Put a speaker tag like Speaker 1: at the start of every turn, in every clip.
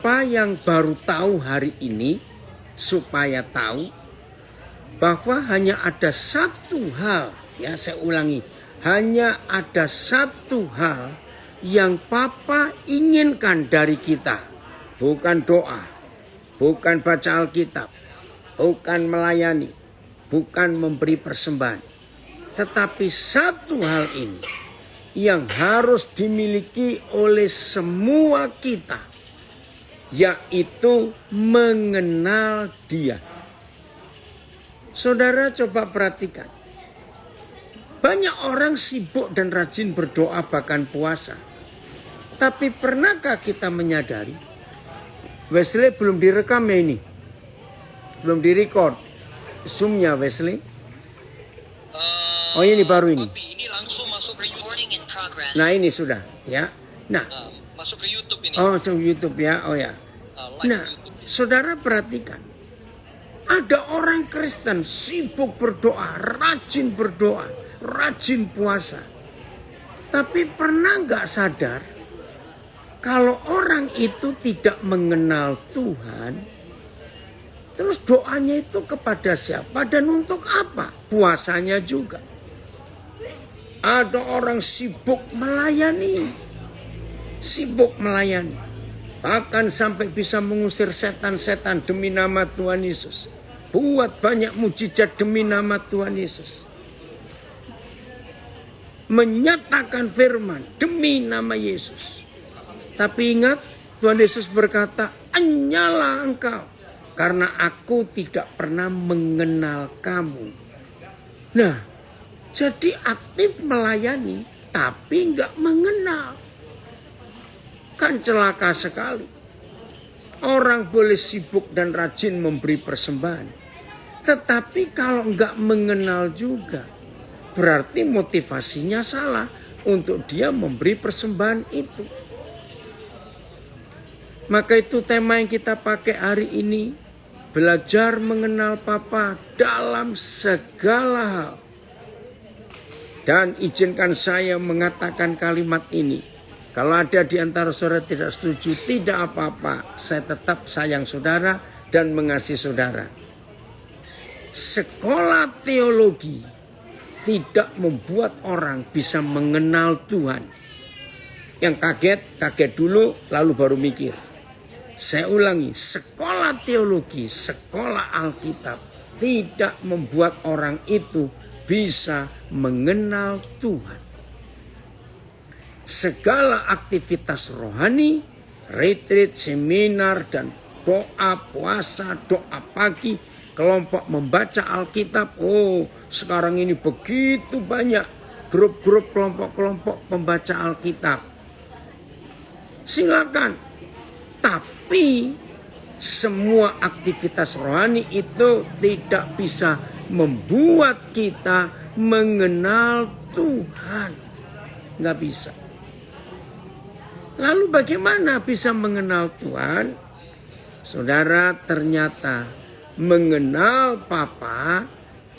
Speaker 1: Siapa yang baru tahu hari ini, supaya tahu bahwa hanya ada satu hal, ya saya ulangi, hanya ada satu hal yang Papa inginkan dari kita. Bukan doa, bukan baca Alkitab, bukan melayani, bukan memberi persembahan. Tetapi satu hal ini yang harus dimiliki oleh semua kita, yaitu mengenal Dia. Saudara coba perhatikan. Banyak orang sibuk dan rajin berdoa bahkan puasa. Tapi pernahkah kita menyadari? Wesley belum direkam ya ini? Belum direcord. Zoom-nya Wesley? Oh ini baru ini.
Speaker 2: Ini langsung masuk recording in progress.
Speaker 1: Nah ini sudah ya. Nah.
Speaker 2: Masuk ke YouTube ini.
Speaker 1: Oh masuk YouTube ya. Oh ya. Nah saudara perhatikan. Ada orang Kristen sibuk berdoa, rajin berdoa, rajin puasa. Tapi pernah nggak sadar kalau orang itu tidak mengenal Tuhan, terus doanya itu kepada siapa dan untuk apa? Puasanya juga. Ada orang sibuk melayani, bahkan sampai bisa mengusir setan-setan demi nama Tuhan Yesus. Buat banyak mujizat demi nama Tuhan Yesus. Menyatakan firman demi nama Yesus. Tapi ingat, Tuhan Yesus berkata, "Hanyalah engkau, karena aku tidak pernah mengenal kamu." Nah, jadi aktif melayani, tapi enggak mengenal. Kan celaka sekali. Orang boleh sibuk dan rajin memberi persembahan. Tetapi kalau enggak mengenal juga, berarti motivasinya salah untuk dia memberi persembahan itu. Maka itu tema yang kita pakai hari ini. Belajar mengenal Papa dalam segala hal. Dan izinkan saya mengatakan kalimat ini. Kalau ada di antara saudara tidak setuju, tidak apa-apa. Saya tetap sayang saudara dan mengasihi saudara. Sekolah teologi tidak membuat orang bisa mengenal Tuhan. Yang kaget dulu lalu baru mikir. Saya ulangi, sekolah teologi, sekolah Alkitab tidak membuat orang itu bisa mengenal Tuhan. Segala aktivitas rohani, retreat, seminar, dan doa, puasa, doa pagi, kelompok membaca Alkitab. Oh, sekarang ini begitu banyak grup-grup, kelompok-kelompok pembaca Alkitab. Silakan. Tapi semua aktivitas rohani itu tidak bisa membuat kita mengenal Tuhan. Nggak bisa. Lalu bagaimana bisa mengenal Tuhan? Saudara, ternyata mengenal Papa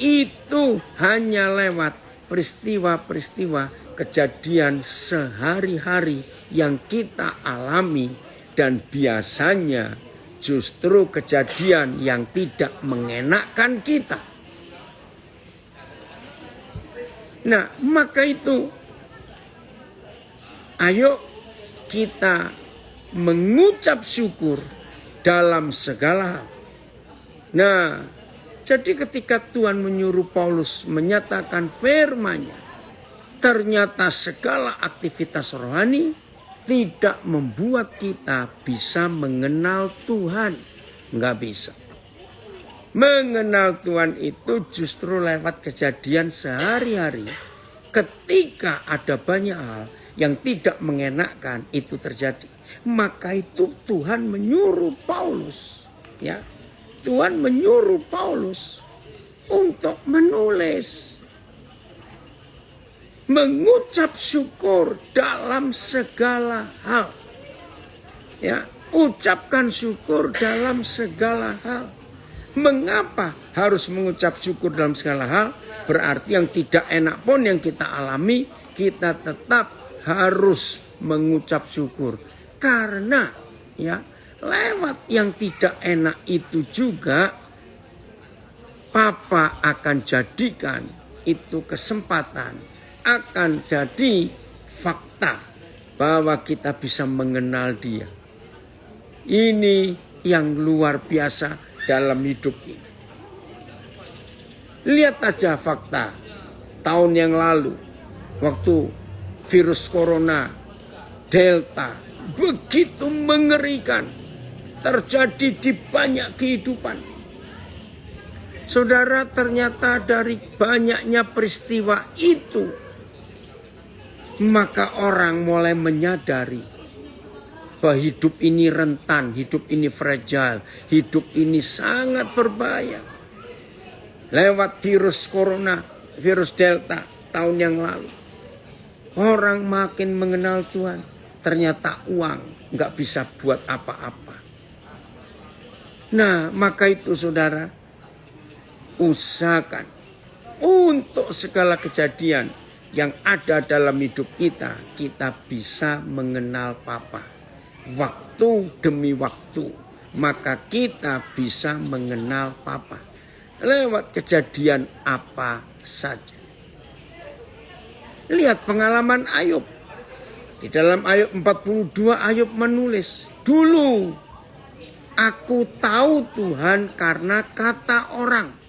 Speaker 1: itu hanya lewat peristiwa-peristiwa kejadian sehari-hari yang kita alami, dan biasanya justru kejadian yang tidak mengenakkan kita. Nah, maka itu ayo kita mengucap syukur dalam segala hal. Nah, jadi ketika Tuhan menyuruh Paulus menyatakan firman-Nya, ternyata segala aktivitas rohani tidak membuat kita bisa mengenal Tuhan. Nggak bisa. Mengenal Tuhan itu justru lewat kejadian sehari-hari. Ketika ada banyak hal yang tidak mengenakkan itu terjadi. Maka itu Tuhan menyuruh Paulus. Ya, Tuhan menyuruh Paulus untuk menulis. Mengucap syukur dalam segala hal. Ya, ucapkan syukur dalam segala hal. Mengapa harus mengucap syukur dalam segala hal? Berarti yang tidak enak pun yang kita alami, kita tetap harus mengucap syukur. Karena ya, lewat yang tidak enak itu juga Papa akan jadikan itu kesempatan, akan jadi fakta bahwa kita bisa mengenal Dia. Ini yang luar biasa dalam hidup ini. Lihat aja fakta tahun yang lalu waktu virus corona Delta begitu mengerikan terjadi di banyak kehidupan. Saudara, ternyata dari banyaknya peristiwa itu, maka orang mulai menyadari bahwa hidup ini rentan, hidup ini fragile, hidup ini sangat berbahaya. Lewat virus corona, virus Delta tahun yang lalu, orang makin mengenal Tuhan. Ternyata uang nggak bisa buat apa-apa. Nah, maka itu saudara, usahakan untuk segala kejadian yang ada dalam hidup kita, kita bisa mengenal Papa. Waktu demi waktu, maka kita bisa mengenal Papa. Lewat kejadian apa saja. Lihat pengalaman Ayub. Di dalam Ayub 42, Ayub menulis, dulu aku tahu Tuhan karena kata orang.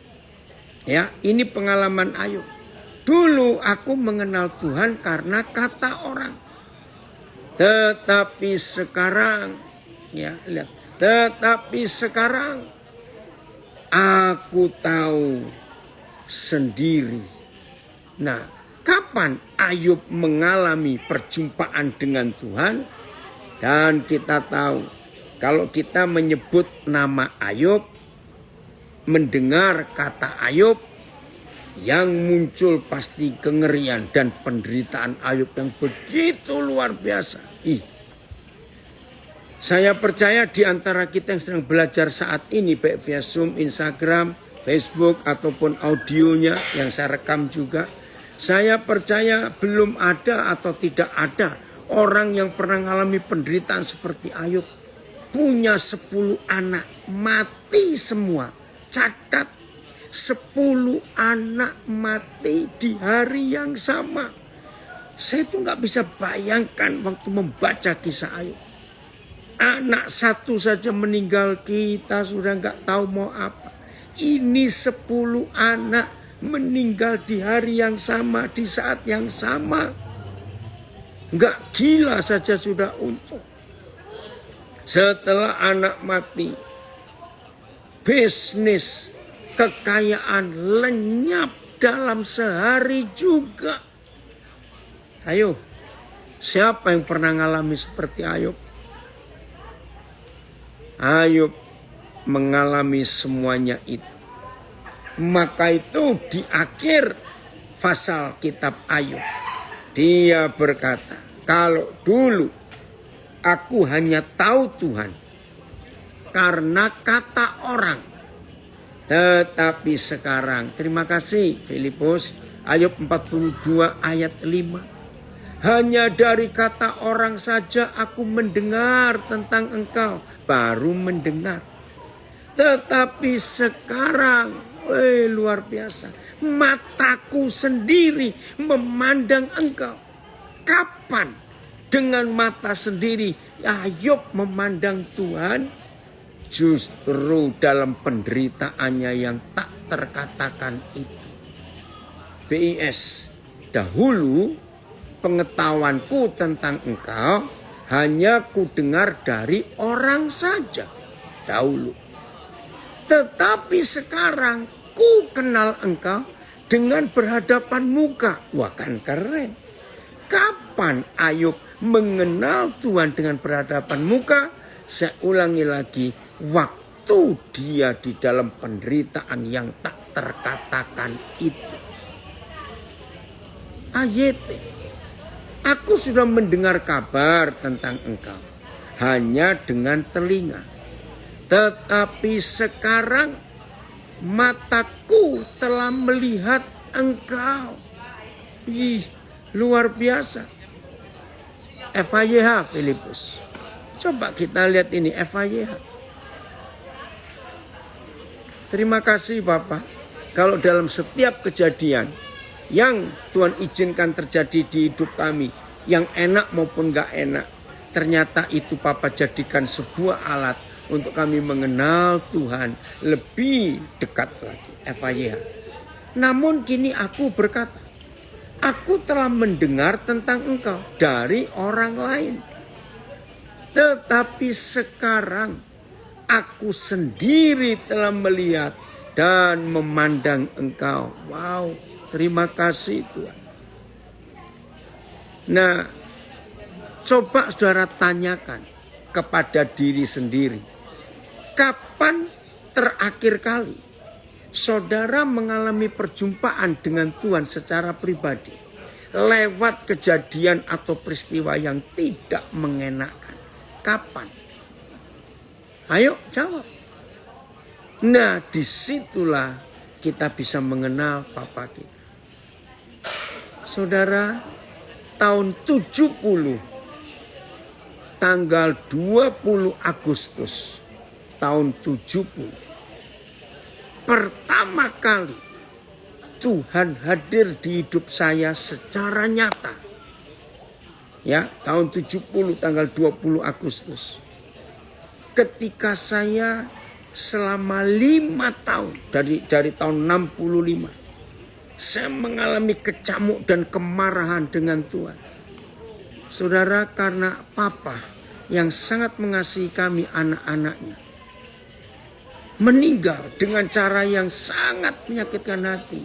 Speaker 1: Ya, ini pengalaman Ayub. Dulu aku mengenal Tuhan karena kata orang. Tetapi sekarang, ya lihat. Tetapi sekarang aku tahu sendiri. Nah, kapan Ayub mengalami perjumpaan dengan Tuhan? Dan kita tahu kalau kita menyebut nama Ayub, mendengar kata Ayub, yang muncul pasti kengerian dan penderitaan Ayub yang begitu luar biasa. Saya percaya di antara kita yang sedang belajar saat ini, baik via Zoom, Instagram, Facebook, ataupun audionya yang saya rekam juga, saya percaya belum ada atau tidak ada orang yang pernah mengalami penderitaan seperti Ayub. Punya 10 anak, mati semua. Catat 10 anak mati di hari yang sama. Saya tuh gak bisa bayangkan waktu membaca kisah Ayub. Anak satu saja meninggal, kita sudah gak tahu mau apa. Ini 10 anak meninggal di hari yang sama, di saat yang sama. Gak gila saja sudah untung. Setelah anak mati, bisnis, kekayaan lenyap dalam sehari juga. Ayo, siapa yang pernah mengalami seperti Ayub? Ayub mengalami semuanya itu. Maka itu di akhir pasal kitab Ayub, dia berkata, kalau dulu aku hanya tahu Tuhan karena kata orang. Tetapi sekarang, terima kasih Filipus, Ayub 42 ayat 5. Hanya dari kata orang saja aku mendengar tentang engkau. Baru mendengar. Tetapi sekarang, luar biasa. Mataku sendiri memandang engkau. Kapan dengan mata sendiri Ayub memandang Tuhan? Justru dalam penderitaannya yang tak terkatakan itu. BIS, dahulu pengetahuanku tentang engkau hanya ku dengar dari orang saja dahulu. Tetapi sekarang ku kenal engkau dengan berhadapan muka. Wah, kan keren. Kapan Ayub mengenal Tuhan dengan berhadapan muka? Saya ulangi lagi, waktu dia di dalam penderitaan yang tak terkatakan itu. Ayat, aku sudah mendengar kabar tentang engkau hanya dengan telinga. Tetapi sekarang mataku telah melihat engkau. Luar biasa. FYH Filipus. Coba kita lihat ini FAYH. Terima kasih Bapak. Kalau dalam setiap kejadian yang Tuhan izinkan terjadi di hidup kami, yang enak maupun gak enak, ternyata itu Papa jadikan sebuah alat untuk kami mengenal Tuhan lebih dekat lagi. FAYH. Namun kini aku berkata, aku telah mendengar tentang engkau dari orang lain. Tetapi sekarang aku sendiri telah melihat dan memandang engkau. Wow, terima kasih Tuhan. Nah, coba saudara tanyakan kepada diri sendiri. Kapan terakhir kali saudara mengalami perjumpaan dengan Tuhan secara pribadi lewat kejadian atau peristiwa yang tidak mengenakan? Kapan? Ayo jawab. Nah, disitulah kita bisa mengenal Papa kita. Saudara, tahun 70, tanggal 20 Agustus tahun 70, pertama kali Tuhan hadir di hidup saya secara nyata. Ya, tahun 70 tanggal 20 Agustus. Ketika saya selama 5 tahun dari tahun 65, saya mengalami kecamuk dan kemarahan dengan Tuhan. Saudara, karena Papa yang sangat mengasihi kami anak-anaknya meninggal dengan cara yang sangat menyakitkan hati.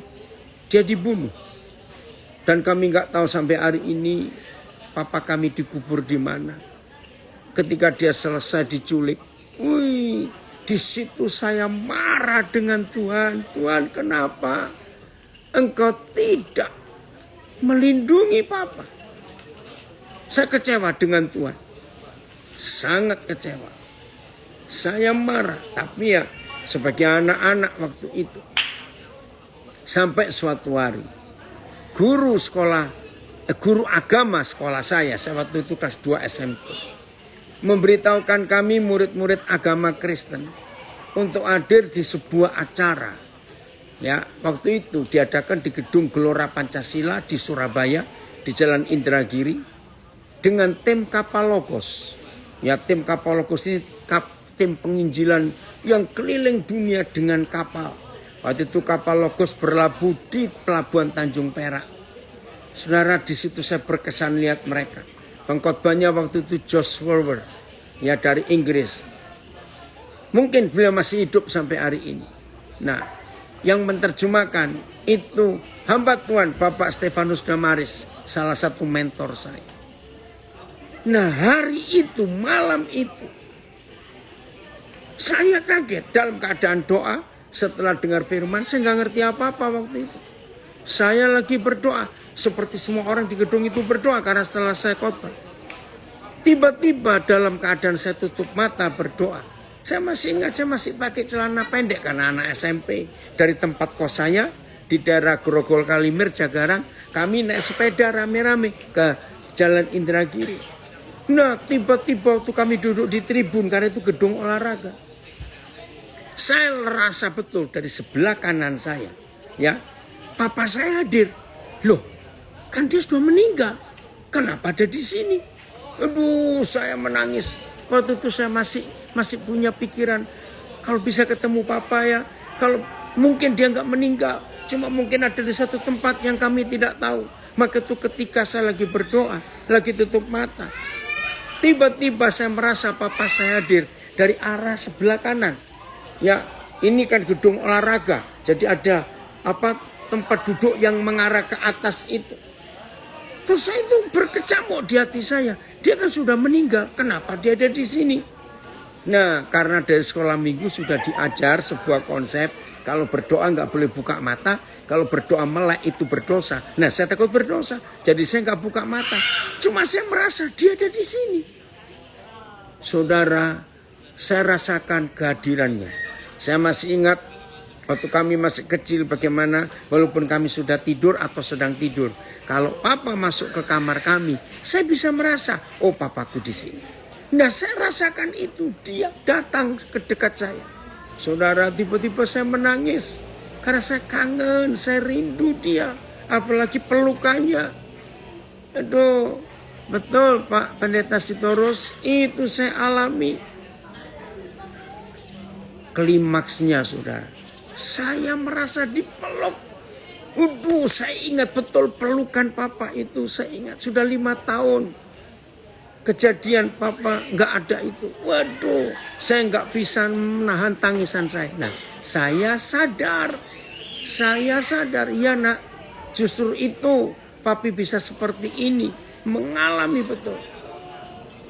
Speaker 1: Dia dibunuh. Dan kami nggak tahu sampai hari ini Papa kami dikubur di mana. Ketika dia selesai diculik, di situ saya marah dengan Tuhan. Tuhan, kenapa Engkau tidak melindungi Papa? Saya kecewa dengan Tuhan. Sangat kecewa. Saya marah, tapi ya sebagai anak-anak waktu itu. Sampai suatu hari, guru agama sekolah saya waktu itu kelas 2 SMP, memberitahukan kami murid-murid agama Kristen untuk hadir di sebuah acara. Ya, waktu itu diadakan di gedung Gelora Pancasila di Surabaya, di Jalan Indragiri, dengan tim Kapal Logos. Ya, tim Kapal Logos ini tim penginjilan yang keliling dunia dengan kapal. Waktu itu kapal Logos berlabuh di pelabuhan Tanjung Perak. Saudara, di situ saya berkesan lihat mereka. Pengkhotbahnya waktu itu Josh Warwer, ya, dari Inggris. Mungkin beliau masih hidup sampai hari ini. Nah, yang menerjemahkan itu hamba Tuhan Bapak Stefanus Damaris, salah satu mentor saya. Nah, hari itu, malam itu, saya kaget dalam keadaan doa. Setelah dengar firman, saya nggak ngerti apa-apa waktu itu. Saya lagi berdoa, seperti semua orang di gedung itu berdoa karena setelah saya khotbah. Tiba-tiba dalam keadaan saya tutup mata berdoa. Saya masih ingat, saya masih pakai celana pendek karena anak SMP. Dari tempat kos saya di daerah Grogol Kalimir, Jagaran, kami naik sepeda rame-rame ke Jalan Indragiri. Nah, tiba-tiba waktu kami duduk di tribun karena itu gedung olahraga. Saya rasa betul dari sebelah kanan saya, ya, Papa saya hadir. Loh, kan dia sudah meninggal. Kenapa ada di sini? Aduh, saya menangis. Waktu itu saya masih punya pikiran, kalau bisa ketemu Papa ya, kalau mungkin dia nggak meninggal, cuma mungkin ada di satu tempat yang kami tidak tahu. Maka itu ketika saya lagi berdoa, lagi tutup mata, tiba-tiba saya merasa Papa saya hadir dari arah sebelah kanan. Ya, ini kan gedung olahraga, jadi ada tempat duduk yang mengarah ke atas itu. Terus saya itu berkecamuk di hati saya. Dia kan sudah meninggal, kenapa dia ada di sini? Nah, karena dari sekolah minggu sudah diajar sebuah konsep, kalau berdoa nggak boleh buka mata, kalau berdoa melek itu berdosa. Nah, saya takut berdosa, jadi saya nggak buka mata. Cuma saya merasa dia ada di sini. Saudara, saya rasakan kehadirannya. Saya masih ingat waktu kami masih kecil bagaimana walaupun kami sudah tidur atau sedang tidur, kalau Papa masuk ke kamar kami, saya bisa merasa, oh Papaku di sini. Nah, saya rasakan itu. Dia datang ke dekat saya. Saudara, tiba-tiba saya menangis. Karena saya kangen, saya rindu dia. Apalagi pelukannya. Aduh, betul Pak Pendeta Sitorus, itu saya alami. Klimaksnya, saudara. Saya merasa dipeluk. Saya ingat betul pelukan Papa itu. Saya ingat sudah 5 tahun. Kejadian Papa nggak ada itu. Waduh, saya nggak bisa menahan tangisan saya. Nah, saya sadar. Ya nak, justru itu Papi bisa seperti ini. Mengalami betul.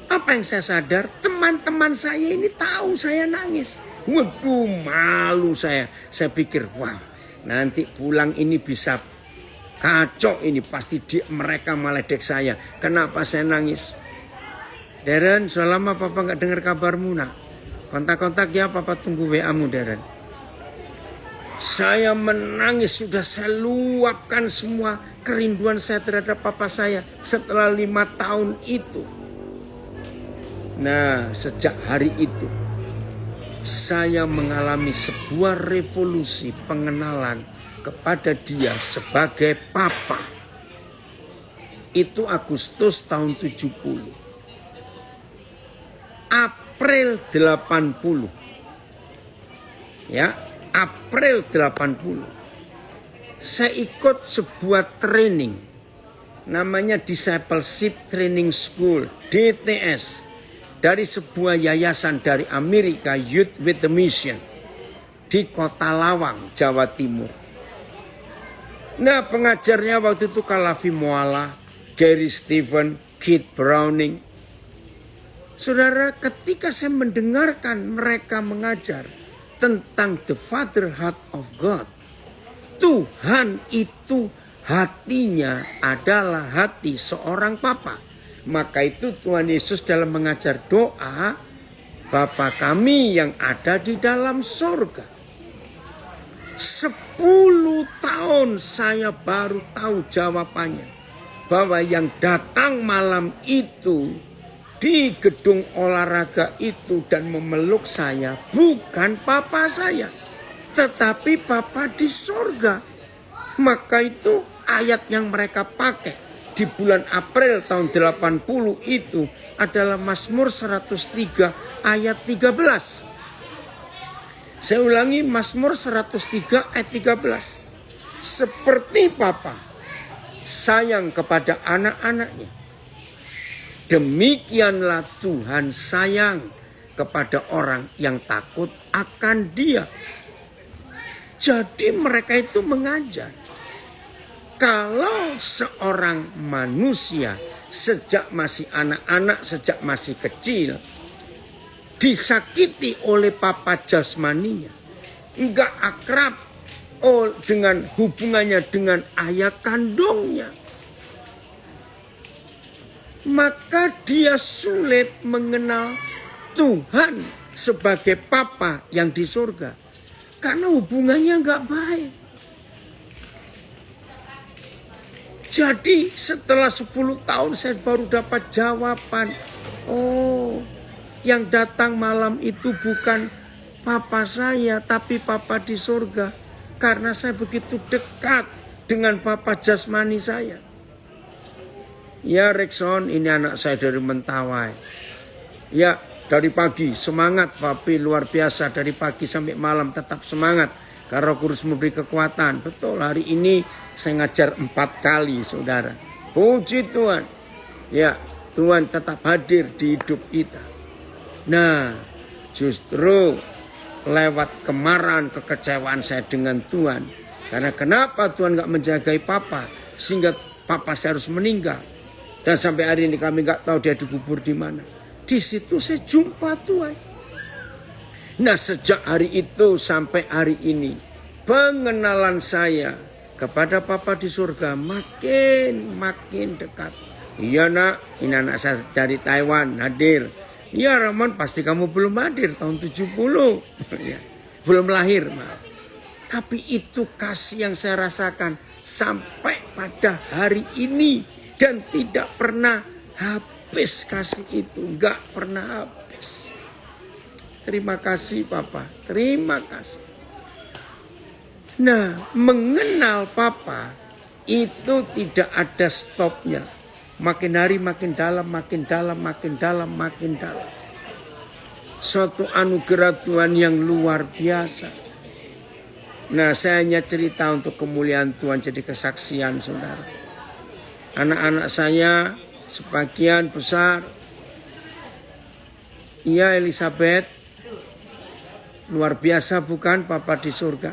Speaker 1: Apa yang saya sadar? Teman-teman saya ini tahu saya nangis. Waduh, malu saya. Saya pikir, wah, nanti pulang ini bisa kacau ini. Pasti mereka meledek saya. Kenapa saya nangis? Darren, sudah lama Papa nggak dengar kabarmu nak. Kontak-kontak ya, Papa tunggu WA-mu Darren. Saya menangis, sudah saya luapkan semua kerinduan saya terhadap Papa saya setelah 5 tahun itu. Nah, sejak hari itu saya mengalami sebuah revolusi pengenalan kepada dia sebagai Papa. Itu Agustus tahun 70. April 80. Ya, April 80. Saya ikut sebuah training. Namanya Discipleship Training School, DTS. Dari sebuah yayasan dari Amerika, Youth with a Mission. Di Kota Lawang, Jawa Timur. Nah, pengajarnya waktu itu Kalafi Moala, Gary Stephen, Keith Browning. Saudara, ketika saya mendengarkan mereka mengajar tentang the Father Heart of God. Tuhan itu hatinya adalah hati seorang Papa. Maka itu Tuhan Yesus dalam mengajar doa, Bapa kami yang ada di dalam surga. 10 tahun saya baru tahu jawabannya. Bahwa yang datang malam itu di gedung olahraga itu dan memeluk saya bukan Papa saya, tetapi Papa di surga. Maka itu ayat yang mereka pakai di bulan April tahun 80 itu adalah Mazmur 103 ayat 13. Saya ulangi, Mazmur 103 ayat 13. Seperti Papa sayang kepada anak-anaknya, demikianlah Tuhan sayang kepada orang yang takut akan Dia. Jadi mereka itu mengajar. Kalau seorang manusia sejak masih anak-anak, sejak masih kecil, disakiti oleh papa jasmaninya, enggak akrab dengan hubungannya dengan ayah kandungnya, maka dia sulit mengenal Tuhan sebagai Papa yang di surga. Karena hubungannya enggak baik. Jadi setelah 10 tahun saya baru dapat jawaban. Oh, yang datang malam itu bukan Papa saya, tapi Papa di surga. Karena saya begitu dekat dengan Papa jasmani saya. Ya Rekson, ini anak saya dari Mentawai. Ya, dari pagi semangat Papi, luar biasa. Dari pagi sampai malam tetap semangat. Karena kurus memberi kekuatan. Betul, hari ini saya ngajar 4 kali, saudara. Puji Tuhan. Ya, Tuhan tetap hadir di hidup kita. Nah, justru lewat kemarahan, kekecewaan saya dengan Tuhan. Karena kenapa Tuhan gak menjagai Papa, sehingga Papa saya harus meninggal. Dan sampai hari ini kami gak tahu dia dikubur di mana. Di situ saya jumpa Tuhan. Nah, sejak hari itu sampai hari ini, pengenalan saya kepada Papa di surga makin dekat. Iya nak, ini anak saya dari Taiwan hadir. Iya Ramon, pasti kamu belum hadir tahun 70. Ya, belum lahir. Maaf. Tapi itu kasih yang saya rasakan sampai pada hari ini dan tidak pernah habis. habis kasih itu, nggak pernah habis. Terima kasih Papa, terima kasih. Nah, mengenal Papa itu tidak ada stopnya. Makin hari makin dalam, makin dalam, makin dalam, makin dalam. Suatu anugerah Tuhan yang luar biasa. Nah, saya hanya cerita untuk kemuliaan Tuhan, jadi kesaksian saudara. Anak-anak saya sebagian besar, iya Elizabeth, luar biasa bukan Papa di surga.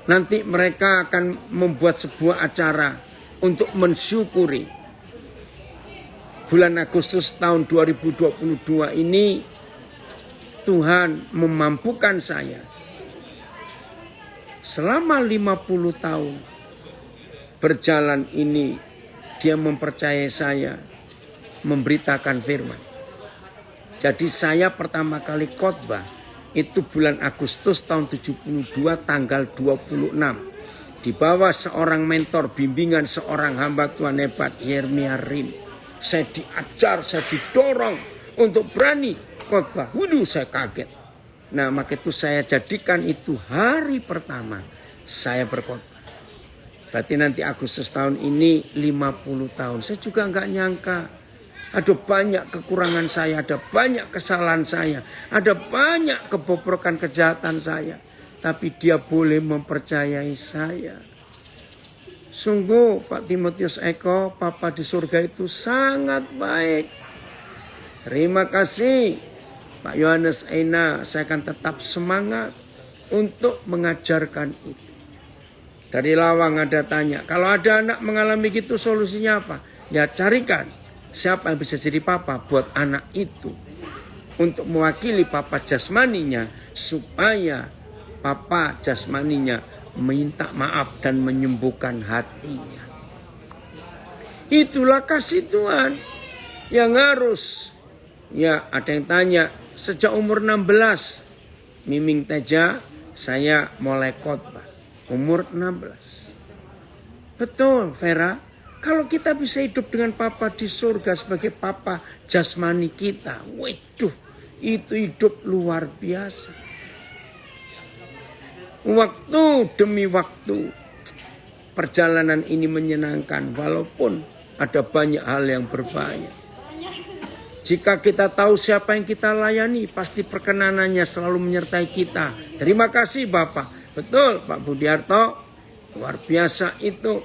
Speaker 1: Nanti mereka akan membuat sebuah acara untuk mensyukuri bulan Agustus tahun 2022 ini Tuhan memampukan saya selama 50 tahun berjalan ini, dia mempercayai saya memberitakan firman. Jadi saya pertama kali khotbah itu bulan Agustus tahun 72 tanggal 26. Di bawah seorang mentor bimbingan seorang hamba Tuhan hebat, Yeremia Rim. Saya diajar, saya didorong untuk berani khotbah. Waduh, saya kaget. Nah, maka itu saya jadikan itu hari pertama saya berkhotbah. Berarti nanti Agustus tahun ini 50 tahun. Saya juga nggak nyangka. Ada banyak kekurangan saya, ada banyak kesalahan saya, ada banyak kebobrokan kejahatan saya. Tapi dia boleh mempercayai saya. Sungguh Pak Timotius Eko, Papa di surga itu sangat baik. Terima kasih Pak Yohanes Eina, saya akan tetap semangat untuk mengajarkan itu. Dari Lawang ada tanya, kalau ada anak mengalami gitu solusinya apa? Ya carikan siapa yang bisa jadi papa buat anak itu. Untuk mewakili papa jasmaninya supaya papa jasmaninya minta maaf dan menyembuhkan hatinya. Itulah kasih Tuhan yang harus. Ya ada yang tanya, sejak umur 16 Miming Teja saya mulai khotbah. Umur 16. Betul Vera. Kalau kita bisa hidup dengan Papa di surga sebagai Papa jasmani kita. Waduh, itu hidup luar biasa. Waktu demi waktu perjalanan ini menyenangkan walaupun ada banyak hal yang berbahaya. Jika kita tahu siapa yang kita layani, pasti perkenanannya selalu menyertai kita. Terima kasih Bapak. Betul Pak Budiarto, luar biasa itu.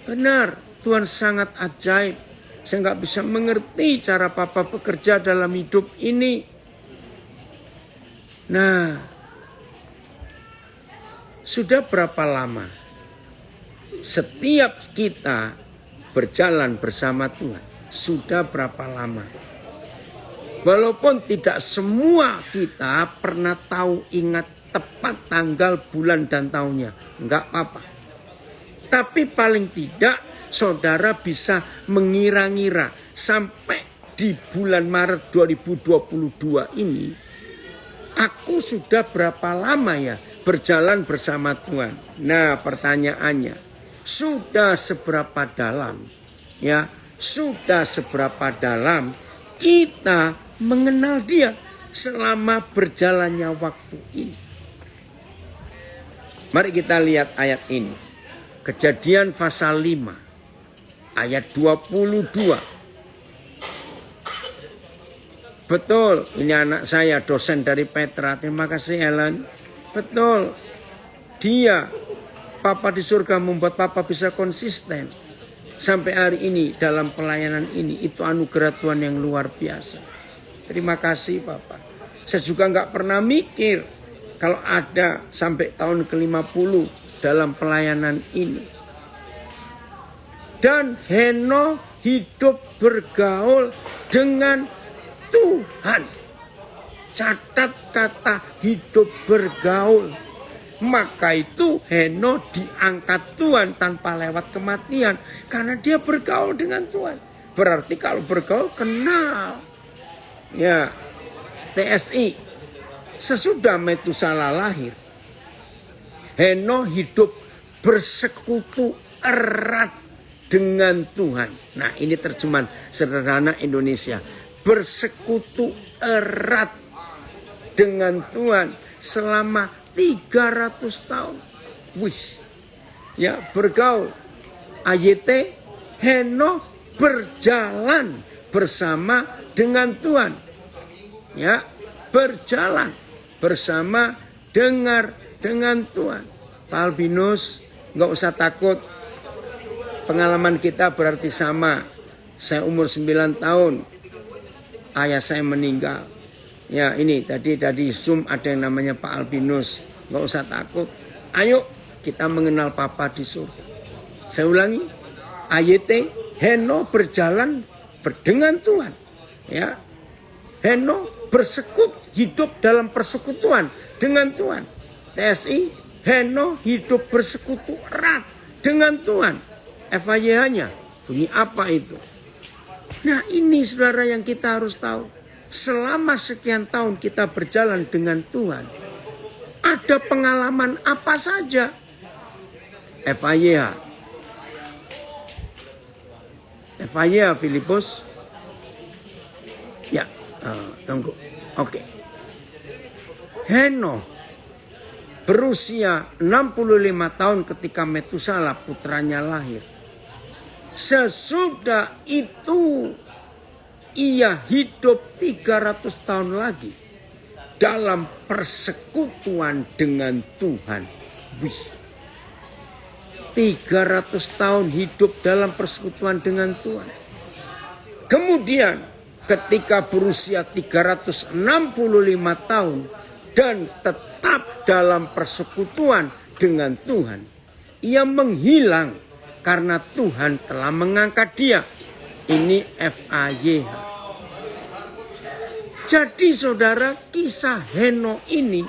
Speaker 1: Benar, Tuhan sangat ajaib. Saya nggak bisa mengerti cara Papa bekerja dalam hidup ini. Nah, sudah berapa lama setiap kita berjalan bersama Tuhan? Sudah berapa lama? Walaupun tidak semua kita pernah tahu ingat tepat tanggal, bulan, dan tahunnya. Enggak apa-apa. Tapi paling tidak saudara bisa mengira-ngira sampai di bulan Maret 2022 ini. Aku sudah berapa lama ya berjalan bersama Tuhan? Nah pertanyaannya, sudah seberapa dalam? Ya, sudah seberapa dalam kita mengenal Dia selama berjalannya waktu ini? Mari kita lihat ayat ini. Kejadian pasal 5 ayat 22. Betul, ini anak saya dosen dari Petra. Terima kasih Ellen. Betul. Dia, Papa di surga membuat Papa bisa konsisten sampai hari ini dalam pelayanan ini. Itu anugerah Tuhan yang luar biasa. Terima kasih Papa. Saya juga nggak pernah mikir kalau ada sampai tahun ke-50 dalam pelayanan ini. Dan Heno hidup bergaul dengan Tuhan. Catat kata hidup bergaul. Maka itu Heno diangkat Tuhan tanpa lewat kematian. Karena dia bergaul dengan Tuhan. Berarti kalau bergaul kenal. Ya, TSI. Sesudah Metusala lahir, Heno hidup bersekutu erat dengan Tuhan. Nah, ini terjemahan sederhana Indonesia. Bersekutu erat dengan Tuhan selama 300 tahun. Wih. Ya, bergaul. AYT, Henokh berjalan bersama dengan Tuhan. Ya, berjalan bersama dengan Tuhan. Pak Albinus, nggak usah takut. Pengalaman kita berarti sama. Saya umur 9 tahun. Ayah saya meninggal. Ya, ini tadi Zoom ada yang namanya Pak Albinus. Nggak usah takut. Ayo kita mengenal Papa di surga. Saya ulangi. AYT, Henokh berjalan dengan Tuhan. Ya. Henokh hidup dalam persekutuan dengan Tuhan. TSI, Henokh hidup bersekutu erat dengan Tuhan. FAYH-nya bunyi apa itu? Nah, ini saudara yang kita harus tahu. Selama sekian tahun kita berjalan dengan Tuhan, ada pengalaman apa saja? FAYH. FAYH Filipus. Ya, tunggu. Oke. Henokh berusia 65 tahun ketika Metusala putranya lahir. Sesudah itu ia hidup 300 tahun lagi dalam persekutuan dengan Tuhan. Wih. 300 tahun hidup dalam persekutuan dengan Tuhan. Kemudian ketika berusia 365 tahun dan tetap dalam persekutuan dengan Tuhan, ia menghilang karena Tuhan telah mengangkat dia. Ini FAYH. Jadi saudara, kisah Henokh ini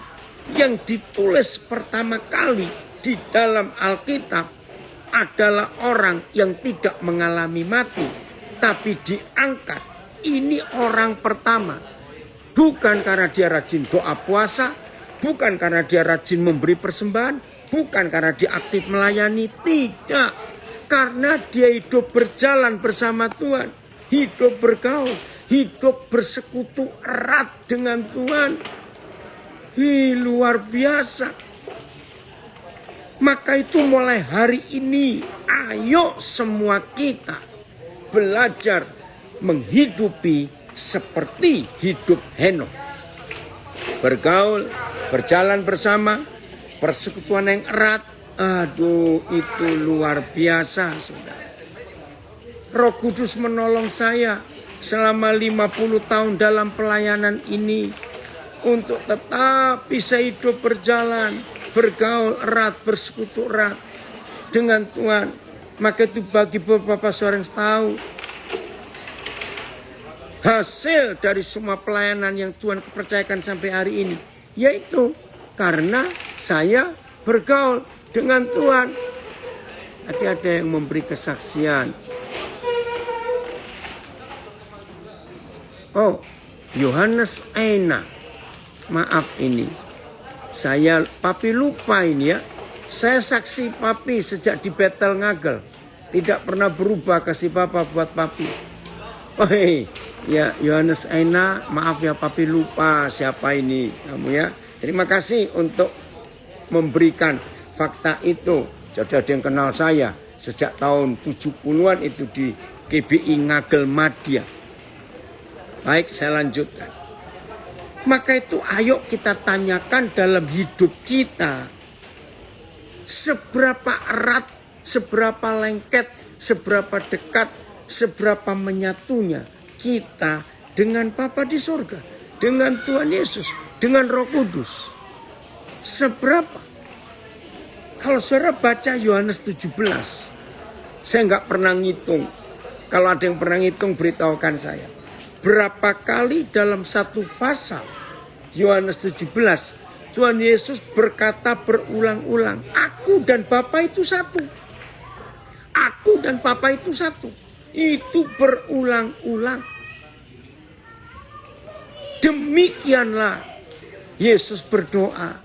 Speaker 1: yang ditulis pertama kali di dalam Alkitab adalah orang yang tidak mengalami mati, tapi diangkat. Ini orang pertama. Bukan karena dia rajin doa puasa, bukan karena dia rajin memberi persembahan, bukan karena dia aktif melayani, tidak. Karena dia hidup berjalan bersama Tuhan, hidup bergaul, hidup bersekutu erat dengan Tuhan. Luar biasa. Maka itu mulai hari ini, ayo semua kita belajar menghidupi seperti hidup Henokh. Bergaul, berjalan bersama, persekutuan yang erat. Aduh, itu luar biasa, saudara. Roh Kudus menolong saya selama 50 tahun dalam pelayanan ini untuk tetap bisa hidup berjalan, bergaul erat, bersekutu erat dengan Tuhan. Maka itu bagi beberapa saudara yang tahu, hasil dari semua pelayanan yang Tuhan percayakan sampai hari ini, yaitu karena saya bergaul dengan Tuhan. Tadi ada yang memberi kesaksian. Oh, Yohanes Aina. Maaf ini. Papi lupa ini ya. Saya saksi papi sejak di Betel Ngagel. Tidak pernah berubah kasih papa buat papi. Oh ya, Yohanes Aina, maaf ya papi lupa siapa ini kamu ya. Terima kasih untuk memberikan fakta itu. Jadi ada yang kenal saya sejak tahun 70-an itu di GBI Ngagel Madya. Baik, saya lanjutkan. Maka itu ayo kita tanyakan dalam hidup kita. Seberapa erat, seberapa lengket, seberapa dekat, seberapa menyatunya kita dengan Bapa di surga, dengan Tuhan Yesus, dengan Roh Kudus. Seberapa? Kalau saudara baca Yohanes 17, saya nggak pernah ngitung. Kalau ada yang pernah ngitung, beritahukan saya. Berapa kali dalam satu pasal Yohanes 17, Tuhan Yesus berkata berulang-ulang, aku dan Bapa itu satu. Aku dan Bapa itu satu. Itu berulang-ulang. Demikianlah Yesus berdoa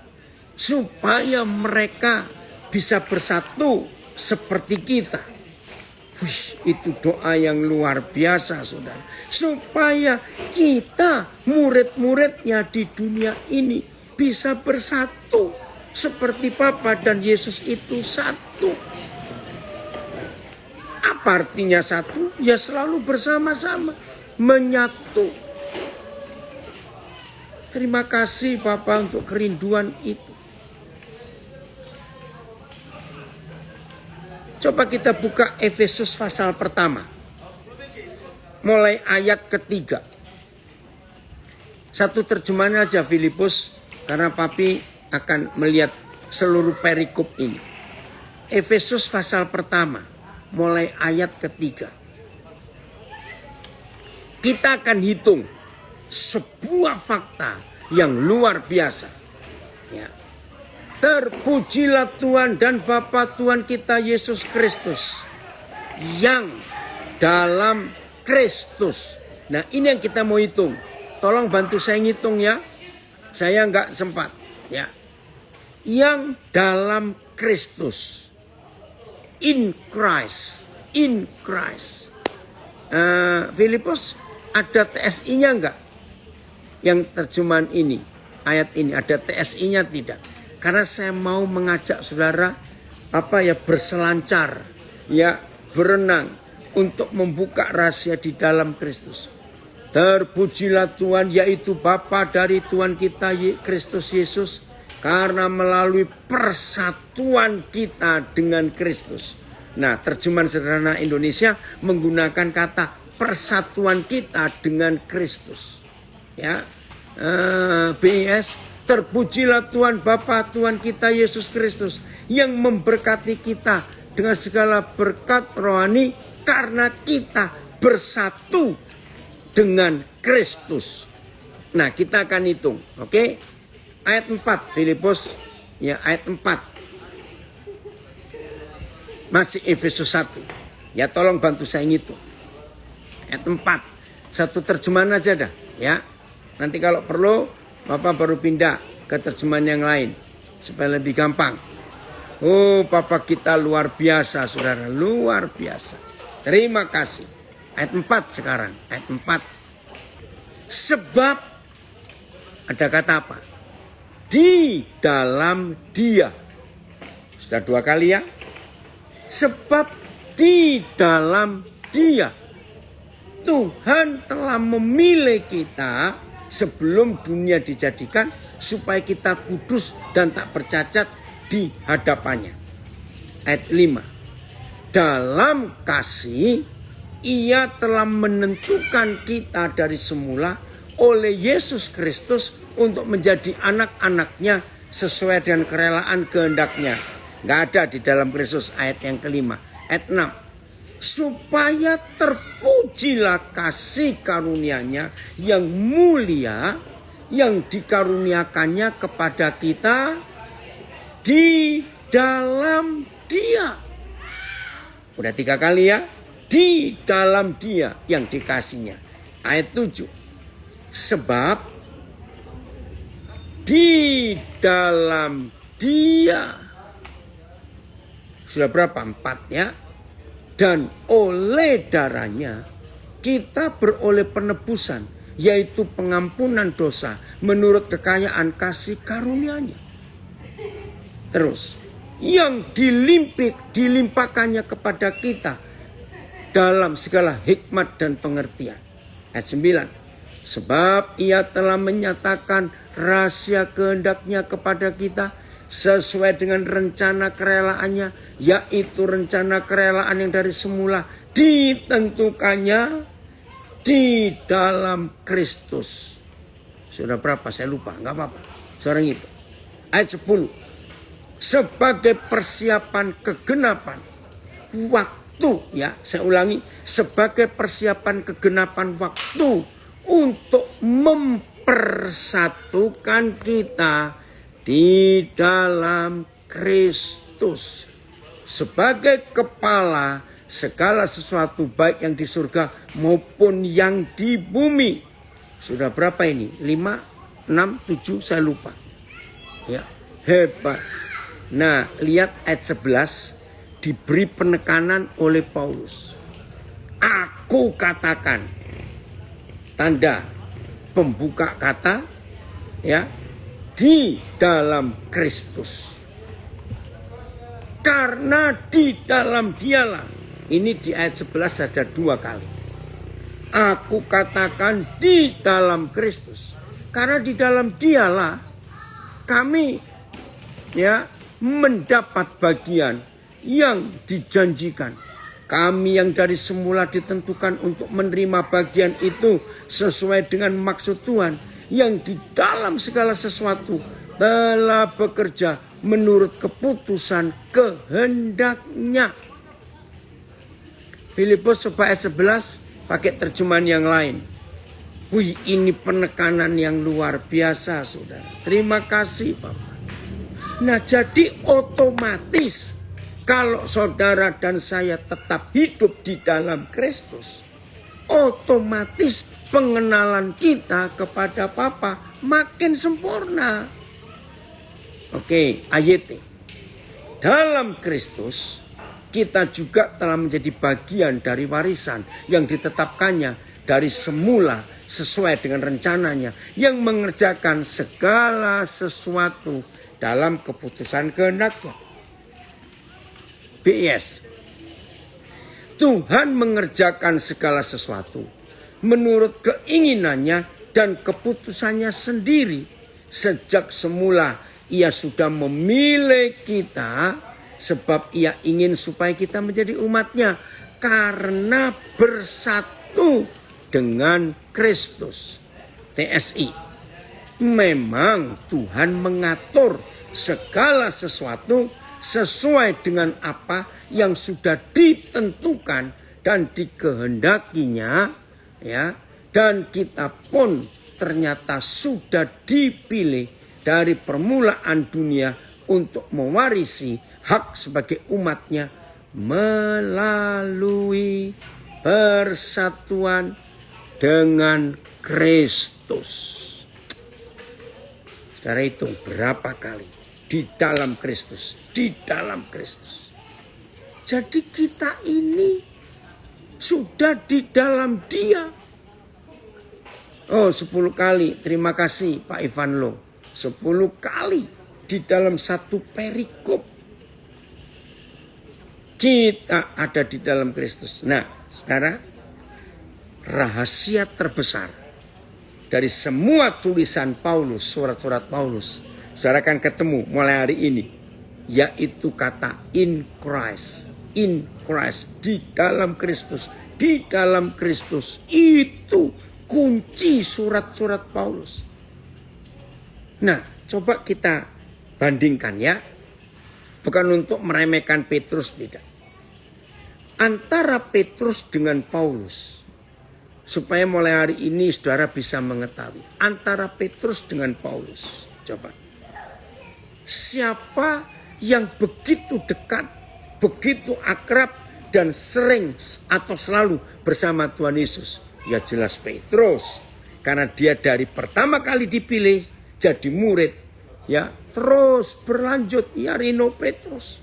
Speaker 1: supaya mereka bisa bersatu seperti kita. Wih, itu doa yang luar biasa, saudara. Supaya kita, murid-muridnya di dunia ini, bisa bersatu. Seperti Bapa dan Yesus itu satu. Apa artinya satu? Ya selalu bersama-sama. Menyatu. Terima kasih Bapak untuk kerinduan itu. Coba kita buka Efesus pasal pertama. Mulai ayat ketiga. Satu terjemahan aja Filipus. Karena Papi akan melihat seluruh perikop ini. Efesus pasal pertama. Mulai ayat ketiga. Kita akan hitung sebuah fakta yang luar biasa. Ya. Terpujilah Tuhan dan Bapa Tuhan kita Yesus Kristus. Yang dalam Kristus. Nah ini yang kita mau hitung. Tolong bantu saya ngitung ya. Saya nggak sempat. Ya. Yang dalam Kristus. In Christ. In Christ. Filipus ada TSI-nya enggak? Yang terjemahan ini. Ayat ini ada TSI-nya tidak? Karena saya mau mengajak saudara berselancar. Ya berenang. Untuk membuka rahasia di dalam Kristus. Terpujilah Tuhan yaitu Bapa dari Tuhan kita Kristus Yesus. Karena melalui persatuan kita dengan Kristus. Nah, terjemahan sederhana Indonesia menggunakan kata persatuan kita dengan Kristus. Ya, BIS, terpujilah Tuhan Bapa Tuhan kita Yesus Kristus yang memberkati kita dengan segala berkat rohani karena kita bersatu dengan Kristus. Nah, kita akan hitung, oke? Ayat 4 Filipus ya ayat 4. Masih Efesus 1. Ya tolong bantu saya ngitung. Ayat 4. Satu terjemahan aja dah ya. Nanti kalau perlu Bapak baru pindah ke terjemahan yang lain supaya lebih gampang. Oh, Bapak kita luar biasa, saudara, luar biasa. Terima kasih. Ayat 4 sekarang, ayat 4. Sebab ada kata apa? Di dalam Dia. Sudah 2 kali ya. Sebab di dalam Dia. Tuhan telah memilih kita sebelum dunia dijadikan supaya kita kudus dan tak bercacat di hadapannya. Ayat 5. Dalam kasih Ia telah menentukan kita dari semula oleh Yesus Kristus untuk menjadi anak-anaknya sesuai dengan kerelaan kehendaknya. Nggak ada di dalam Kristus ayat yang kelima. Ayat 6. Supaya terpujilah kasih karunia-Nya yang mulia yang dikaruniakannya kepada kita di dalam Dia. Udah 3 kali ya. Di dalam Dia yang dikasihnya. Ayat 7. Sebab di dalam Dia. Sudah berapa? 4 ya. Dan oleh darahnya kita beroleh penebusan. Yaitu pengampunan dosa menurut kekayaan kasih karunia-Nya. Terus. Yang dilimpahkannya kepada kita. Dalam segala hikmat dan pengertian. Ayat 9. Sebab Ia telah menyatakan rahasia kehendaknya kepada kita sesuai dengan rencana kerelaannya, yaitu rencana kerelaan yang dari semula ditentukannya di dalam Kristus. Sudah berapa? Saya lupa, nggak apa-apa. Seorang itu. Ayat 10. Sebagai persiapan kegenapan waktu, ya, saya ulangi, sebagai persiapan kegenapan waktu untuk mempersatukan kita di dalam Kristus sebagai kepala segala sesuatu baik yang di surga maupun yang di bumi. Sudah berapa ini? 5, 6, 7 saya lupa. Ya, hebat. Nah, lihat ayat 11. diberi penekanan oleh Paulus. Aku katakan, tanda pembuka kata, ya, di dalam Kristus. Karena di dalam dialah. Ini di ayat 11 ada 2 kali. Aku katakan di dalam Kristus. Karena di dalam dialah kami, ya, mendapat bagian yang dijanjikan. Kami yang dari semula ditentukan untuk menerima bagian itu sesuai dengan maksud Tuhan yang di dalam segala sesuatu telah bekerja menurut keputusan kehendaknya. Filipus coba ayat 11 pakai terjemahan yang lain. Wih, ini penekanan yang luar biasa, saudara. Terima kasih, Bapak. Nah, jadi otomatis kalau saudara dan saya tetap hidup di dalam Kristus, otomatis pengenalan kita kepada Bapa makin sempurna. Oke, ayat dalam Kristus kita juga telah menjadi bagian dari warisan yang ditetapkannya dari semula sesuai dengan rencananya yang mengerjakan segala sesuatu dalam keputusan kehendaknya. BIS. Tuhan mengerjakan segala sesuatu menurut keinginannya dan keputusannya sendiri. Sejak semula Ia sudah memilih kita sebab Ia ingin supaya kita menjadi umat-Nya karena bersatu dengan Kristus. TSI. Memang Tuhan mengatur segala sesuatu sesuai dengan apa yang sudah ditentukan dan dikehendakinya, ya, dan kita pun ternyata sudah dipilih dari permulaan dunia untuk mewarisi hak sebagai umatnya melalui persatuan dengan Kristus. Saudara hitung berapa kali di dalam Kristus, di dalam Kristus. Jadi kita ini sudah di dalam Dia. Oh, 10 kali. Terima kasih Pak Ivan Lo. 10 kali di dalam satu perikop. Kita ada di dalam Kristus. Nah, saudara, rahasia terbesar dari semua tulisan Paulus, surat-surat Paulus, saudara akan ketemu mulai hari ini, yaitu kata in Christ, di dalam Kristus, di dalam Kristus. Itu kunci surat-surat Paulus. Nah, coba kita bandingkan, ya. Bukan untuk meremehkan Petrus, tidak. Antara Petrus dengan Paulus, supaya mulai hari ini saudara bisa mengetahui. Antara Petrus dengan Paulus. Coba. Siapa yang begitu dekat, begitu akrab, dan sering atau selalu bersama Tuhan Yesus? Ya jelas Petrus. Karena dia dari pertama kali dipilih jadi murid, ya, terus berlanjut, ya, Rino Petrus.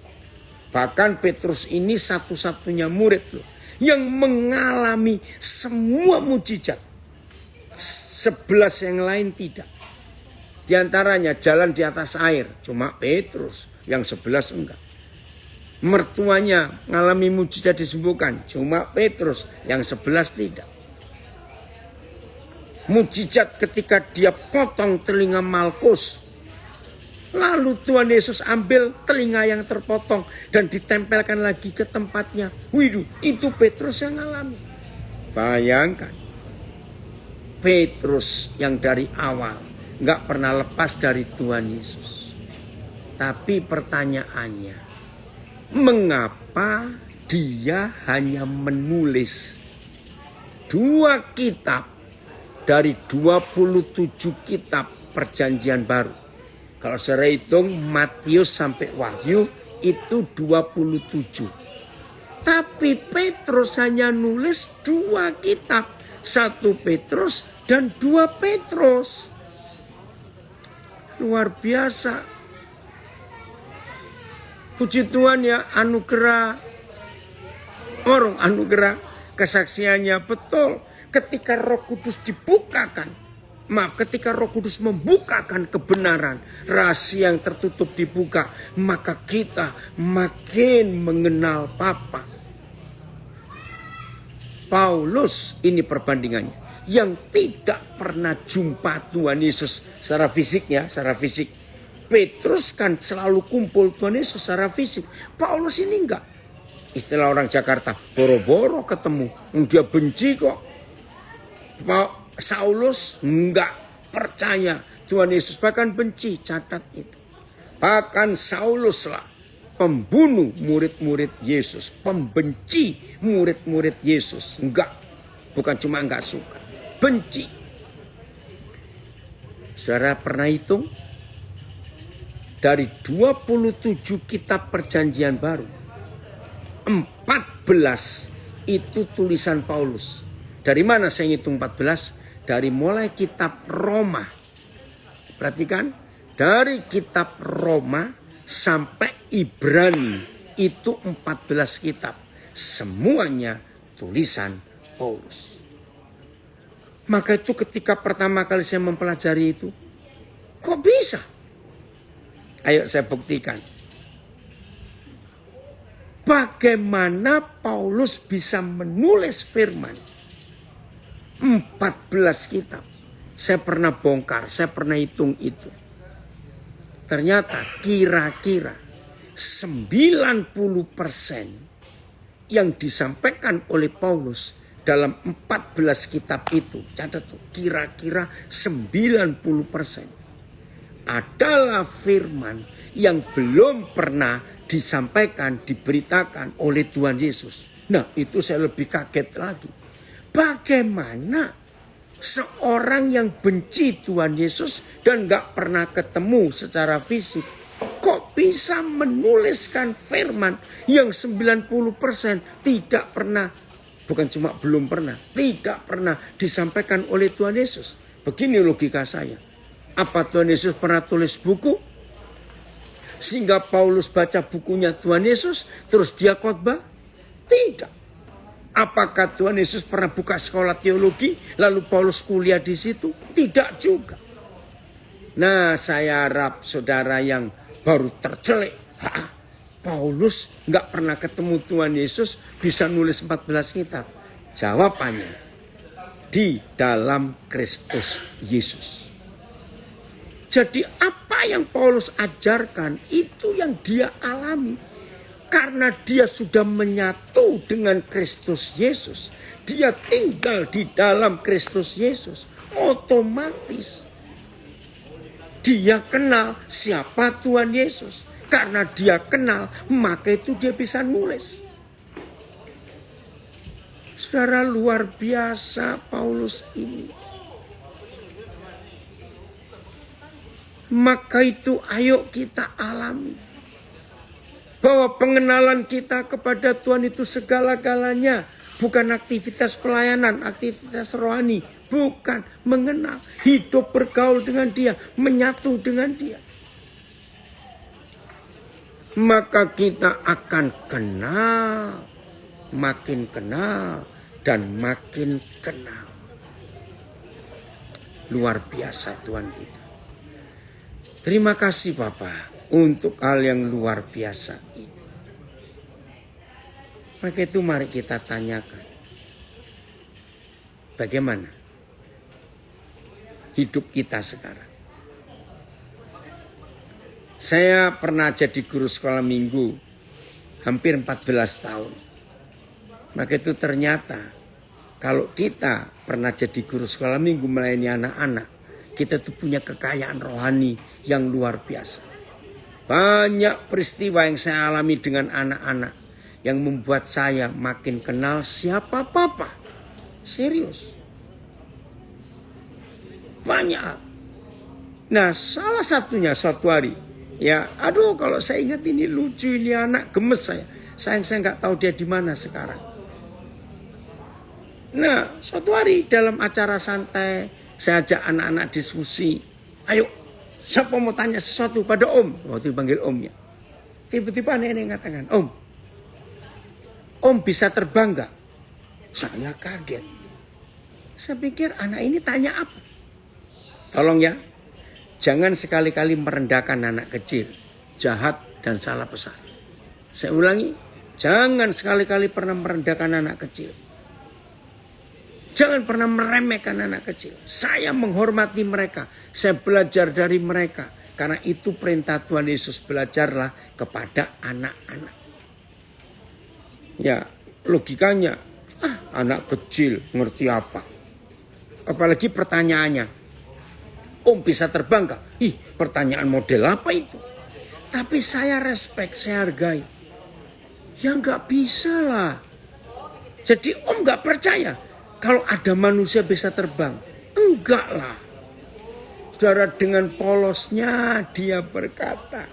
Speaker 1: Bahkan Petrus ini satu-satunya murid loh yang mengalami semua mujizat. 11 yang lain tidak. Di antaranya jalan di atas air, cuma Petrus, yang 11 enggak. Mertuanya mengalami mujizat disembuhkan, cuma Petrus, yang 11 tidak. Mujizat ketika dia potong telinga Malkus, lalu Tuhan Yesus ambil telinga yang terpotong dan ditempelkan lagi ke tempatnya. Widuh, itu Petrus yang alami. Bayangkan, Petrus yang dari awal gak pernah lepas dari Tuhan Yesus. Tapi pertanyaannya, mengapa dia hanya menulis 2 kitab dari 27 kitab perjanjian baru? Kalau saya hitung Matius sampai Wahyu itu 27. Tapi Petrus hanya nulis 2 kitab. 1 Petrus dan 2 Petrus. Luar biasa. Puji Tuhan ya, anugerah, orang anugerah kesaksiannya betul. Ketika Roh Kudus dibukakan, ketika Roh Kudus membukakan kebenaran, rahasia yang tertutup dibuka, maka kita makin mengenal Bapa. Paulus, ini perbandingannya, yang tidak pernah jumpa Tuhan Yesus secara fisik ya, secara fisik. Petrus kan selalu kumpul Tuhan Yesus secara fisik. Paulus ini enggak. Istilah orang Jakarta, boro-boro ketemu, dia benci kok. Saulus enggak percaya Tuhan Yesus, bahkan benci, catat itu. Bahkan Saulus lah pembunuh murid-murid Yesus, pembenci murid-murid Yesus. Enggak, bukan cuma enggak suka, benci. Saudara pernah hitung? Dari 27 kitab perjanjian baru, 14 itu tulisan Paulus. Dari mana saya ngitung 14? Dari mulai kitab Roma. Perhatikan, dari kitab Roma sampai Ibrani itu 14 kitab. Semuanya tulisan Paulus. Maka itu ketika pertama kali saya mempelajari itu, kok bisa? Ayo saya buktikan. Bagaimana Paulus bisa menulis firman? 14 kitab. Saya pernah bongkar, saya pernah hitung itu. Ternyata kira-kira 90% yang disampaikan oleh Paulus dalam 14 kitab itu, catat tuh, kira-kira 90% adalah firman yang belum pernah disampaikan, diberitakan oleh Tuhan Yesus. Nah, itu saya lebih kaget lagi. Bagaimana seorang yang benci Tuhan Yesus dan gak pernah ketemu secara fisik, kok bisa menuliskan firman yang 90% tidak pernah, bukan cuma belum pernah, tidak pernah disampaikan oleh Tuhan Yesus. Begini logika saya. Apa Tuhan Yesus pernah tulis buku? Sehingga Paulus baca bukunya Tuhan Yesus, terus dia khotbah? Tidak. Apakah Tuhan Yesus pernah buka sekolah teologi, lalu Paulus kuliah di situ? Tidak juga. Nah, saya harap saudara yang baru tercelik, Paulus nggak pernah ketemu Tuhan Yesus, bisa nulis 14 kitab. Jawabannya, di dalam Kristus Yesus. Jadi apa yang Paulus ajarkan, itu yang dia alami. Karena dia sudah menyatu dengan Kristus Yesus. Dia tinggal di dalam Kristus Yesus. Otomatis dia kenal siapa Tuhan Yesus. Karena dia kenal, maka itu dia bisa nulis. Saudara, luar biasa Paulus ini. Maka itu ayo kita alami. Bahwa pengenalan kita kepada Tuhan itu segala-galanya. Bukan aktivitas pelayanan, aktivitas rohani. Bukan, mengenal. Hidup bergaul dengan dia, menyatu dengan dia. Maka kita akan kenal, makin kenal, dan makin kenal. Luar biasa Tuhan kita. Terima kasih Bapak untuk hal yang luar biasa ini. Maka itu mari kita tanyakan, bagaimana hidup kita sekarang? Saya pernah jadi guru sekolah minggu hampir 14 tahun. Maka itu ternyata kalau kita pernah jadi guru sekolah minggu melayani anak-anak, kita tuh punya kekayaan rohani yang luar biasa. Banyak peristiwa yang saya alami dengan anak-anak yang membuat saya makin kenal siapa Papa. Serius. Banyak. Nah, salah satunya suatu hari, ya, aduh kalau saya ingat ini lucu, ini anak, gemes saya. Sayang saya nggak tahu dia di mana sekarang. Nah, suatu hari dalam acara santai, saya ajak anak-anak diskusi. Ayo, siapa mau tanya sesuatu pada Om? Waktu dipanggil Om ya. Tiba-tiba nenek mengatakan, Om bisa terbang nggak? Saya kaget. Saya pikir anak ini tanya apa? Tolong ya, jangan sekali-kali merendahkan anak kecil, jahat dan salah besar. Saya ulangi, jangan sekali-kali pernah merendahkan anak kecil. Jangan pernah meremehkan anak kecil. Saya menghormati mereka, saya belajar dari mereka. Karena itu perintah Tuhan Yesus, belajarlah kepada anak-anak. Ya, logikanya, anak kecil ngerti apa? Apalagi pertanyaannya, Om bisa terbang gak? Pertanyaan model apa itu? Tapi saya respect, saya hargai. Ya gak bisa lah. Jadi Om gak percaya kalau ada manusia bisa terbang? Enggak lah. Saudara, dengan polosnya dia berkata,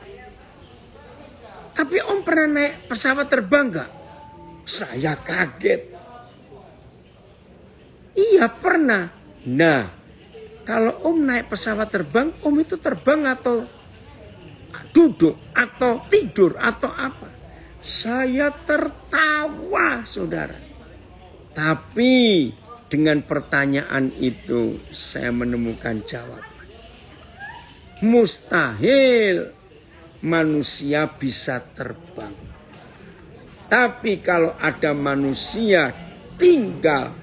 Speaker 1: tapi Om pernah naik pesawat terbang gak? Saya kaget. Iya pernah. Nah, kalau Om naik pesawat terbang, Om itu terbang atau duduk atau tidur atau apa? Saya tertawa, saudara. Tapi dengan pertanyaan itu saya menemukan jawaban. Mustahil manusia bisa terbang. Tapi kalau ada manusia tinggal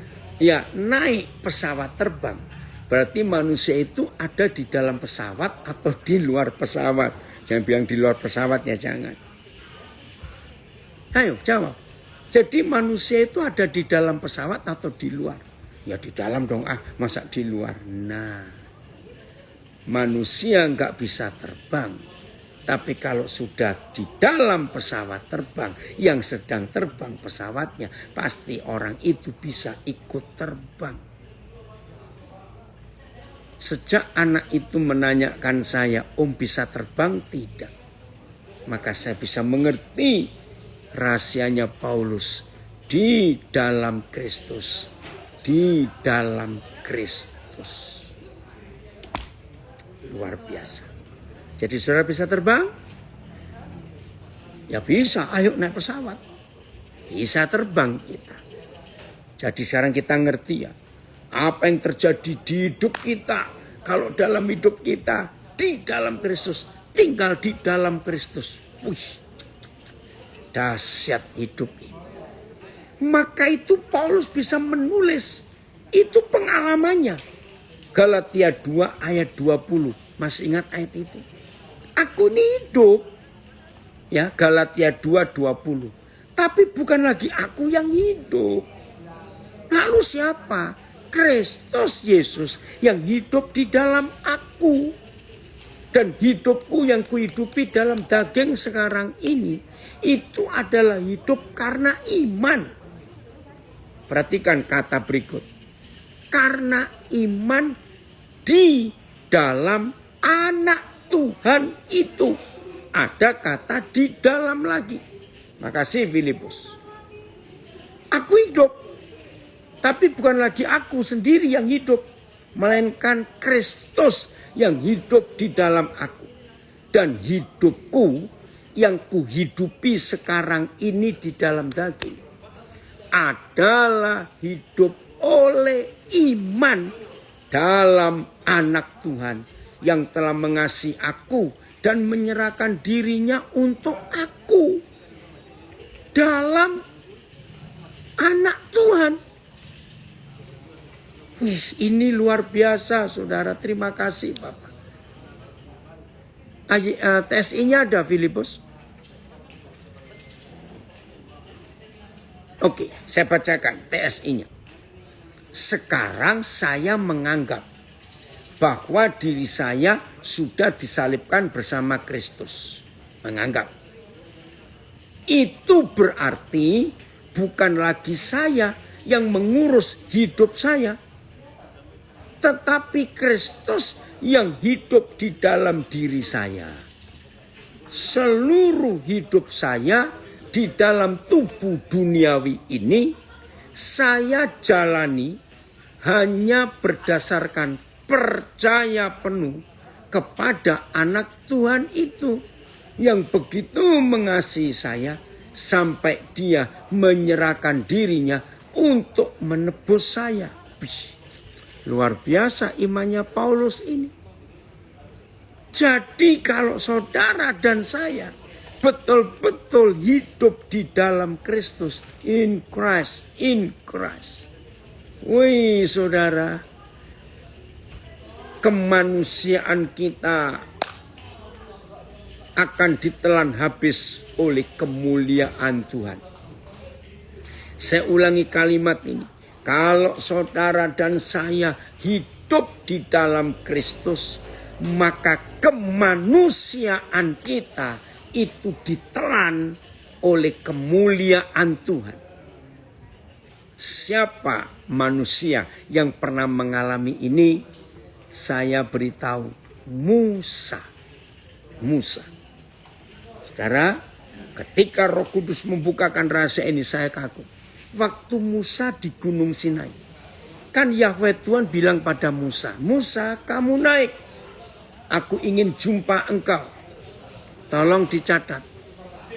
Speaker 1: naik pesawat terbang, berarti manusia itu ada di dalam pesawat atau di luar pesawat. Jangan bilang di luar pesawat ya, jangan. Ayo jawab. Jadi manusia itu ada di dalam pesawat atau di luar? Ya di dalam dong, masa di luar? Nah, manusia nggak bisa terbang. Tapi kalau sudah di dalam pesawat terbang, yang sedang terbang pesawatnya, pasti orang itu bisa ikut terbang. Sejak anak itu menanyakan saya, Om bisa terbang? Tidak. Maka saya bisa mengerti rahasianya Paulus di dalam Kristus. Di dalam Kristus. Luar biasa. Jadi saudara bisa terbang? Ya bisa, ayo naik pesawat. Bisa terbang kita. Jadi sekarang kita ngerti ya. Apa yang terjadi di hidup kita. Kalau dalam hidup kita, di dalam Kristus. Tinggal di dalam Kristus. Wih, dahsyat hidup ini. Maka itu Paulus bisa menulis. Itu pengalamannya. Galatia 2 ayat 20. Masih ingat ayat itu? Aku ini hidup. Ya, Galatia 2:20. Tapi bukan lagi aku yang hidup. Lalu siapa? Kristus Yesus yang hidup di dalam aku. Dan hidupku yang kuhidupi dalam daging sekarang ini, itu adalah hidup karena iman. Perhatikan kata berikut. Karena iman di dalam anak Tuhan itu. Ada kata di dalam lagi. Makasih Filipus. Aku hidup. Tapi bukan lagi aku sendiri yang hidup. Melainkan Kristus yang hidup di dalam aku. Dan hidupku yang kuhidupi sekarang ini di dalam daging. Adalah hidup oleh iman dalam anak Tuhan. Yang telah mengasihi aku dan menyerahkan dirinya untuk aku. Dalam anak Tuhan. Wih, ini luar biasa saudara. Terima kasih Bapak. TSI-nya ada Filipus? Oke, saya bacakan TSI-nya. Sekarang saya menganggap bahwa diri saya sudah disalibkan bersama Kristus. Menganggap. Itu berarti bukan lagi saya yang mengurus hidup saya. Tetapi Kristus yang hidup di dalam diri saya. Seluruh hidup saya di dalam tubuh duniawi ini, saya jalani hanya berdasarkan percaya penuh kepada anak Tuhan itu. yang begitu mengasihi saya sampai dia menyerahkan dirinya untuk menebus saya. Luar biasa imannya Paulus ini. Jadi kalau saudara dan saya betul-betul hidup di dalam Kristus, in Christ. Wih saudara, kemanusiaan kita akan ditelan habis oleh kemuliaan Tuhan. Saya ulangi kalimat ini. Kalau saudara dan saya hidup di dalam Kristus, maka kemanusiaan kita itu ditelan oleh kemuliaan Tuhan. Siapa manusia yang pernah mengalami ini? Saya beritahu, Musa. Saudara, ketika Roh Kudus membukakan rahasia ini, saya kagum. Waktu Musa di Gunung Sinai, kan Yahweh Tuhan bilang pada Musa, Musa kamu naik, aku ingin jumpa engkau. Tolong dicatat,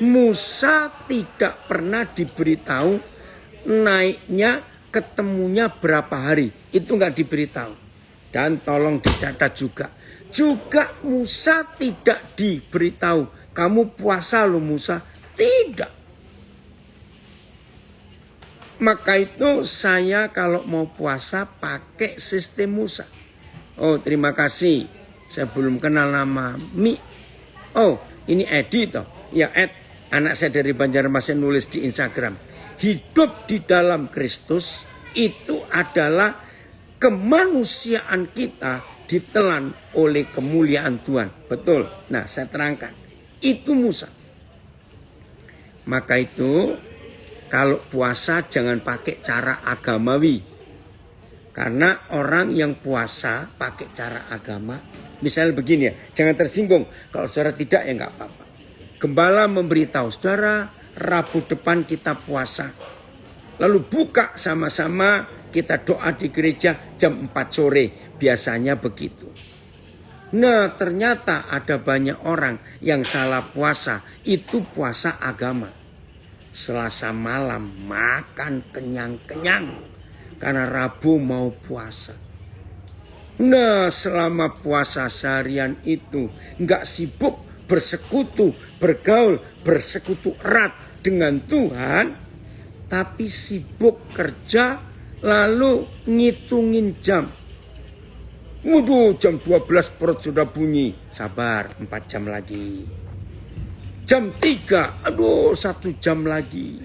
Speaker 1: Musa tidak pernah diberitahu naiknya ketemunya berapa hari. Itu nggak diberitahu. Dan tolong dicatat juga Musa tidak diberitahu, kamu puasa loh Musa. Tidak. Maka itu saya kalau mau puasa pakai sistem Musa. Oh terima kasih, saya belum kenal nama Mi. Oh ini Edi toh. Ya Ed, anak saya dari Banjarmasin nulis di Instagram. Hidup di dalam Kristus itu adalah kemanusiaan kita ditelan oleh kemuliaan Tuhan. Betul. Nah saya terangkan. Itu Musa. Maka itu kalau puasa jangan pakai cara agamawi. Karena orang yang puasa pakai cara agama. Misalnya begini ya, jangan tersinggung. Kalau saudara tidak ya nggak apa-apa. Gembala memberitahu saudara, Rabu depan kita puasa. Lalu buka sama-sama, kita doa di gereja jam 4 sore. Biasanya begitu. Nah ternyata ada banyak orang yang salah puasa. Itu puasa agama. Selasa malam makan kenyang-kenyang karena Rabu mau puasa. Nah selama puasa seharian itu nggak sibuk bersekutu, bergaul, bersekutu erat dengan Tuhan, tapi sibuk kerja lalu ngitungin jam. Waduh jam 12 perut sudah bunyi, sabar 4 jam lagi. Jam 3, aduh 1 jam lagi.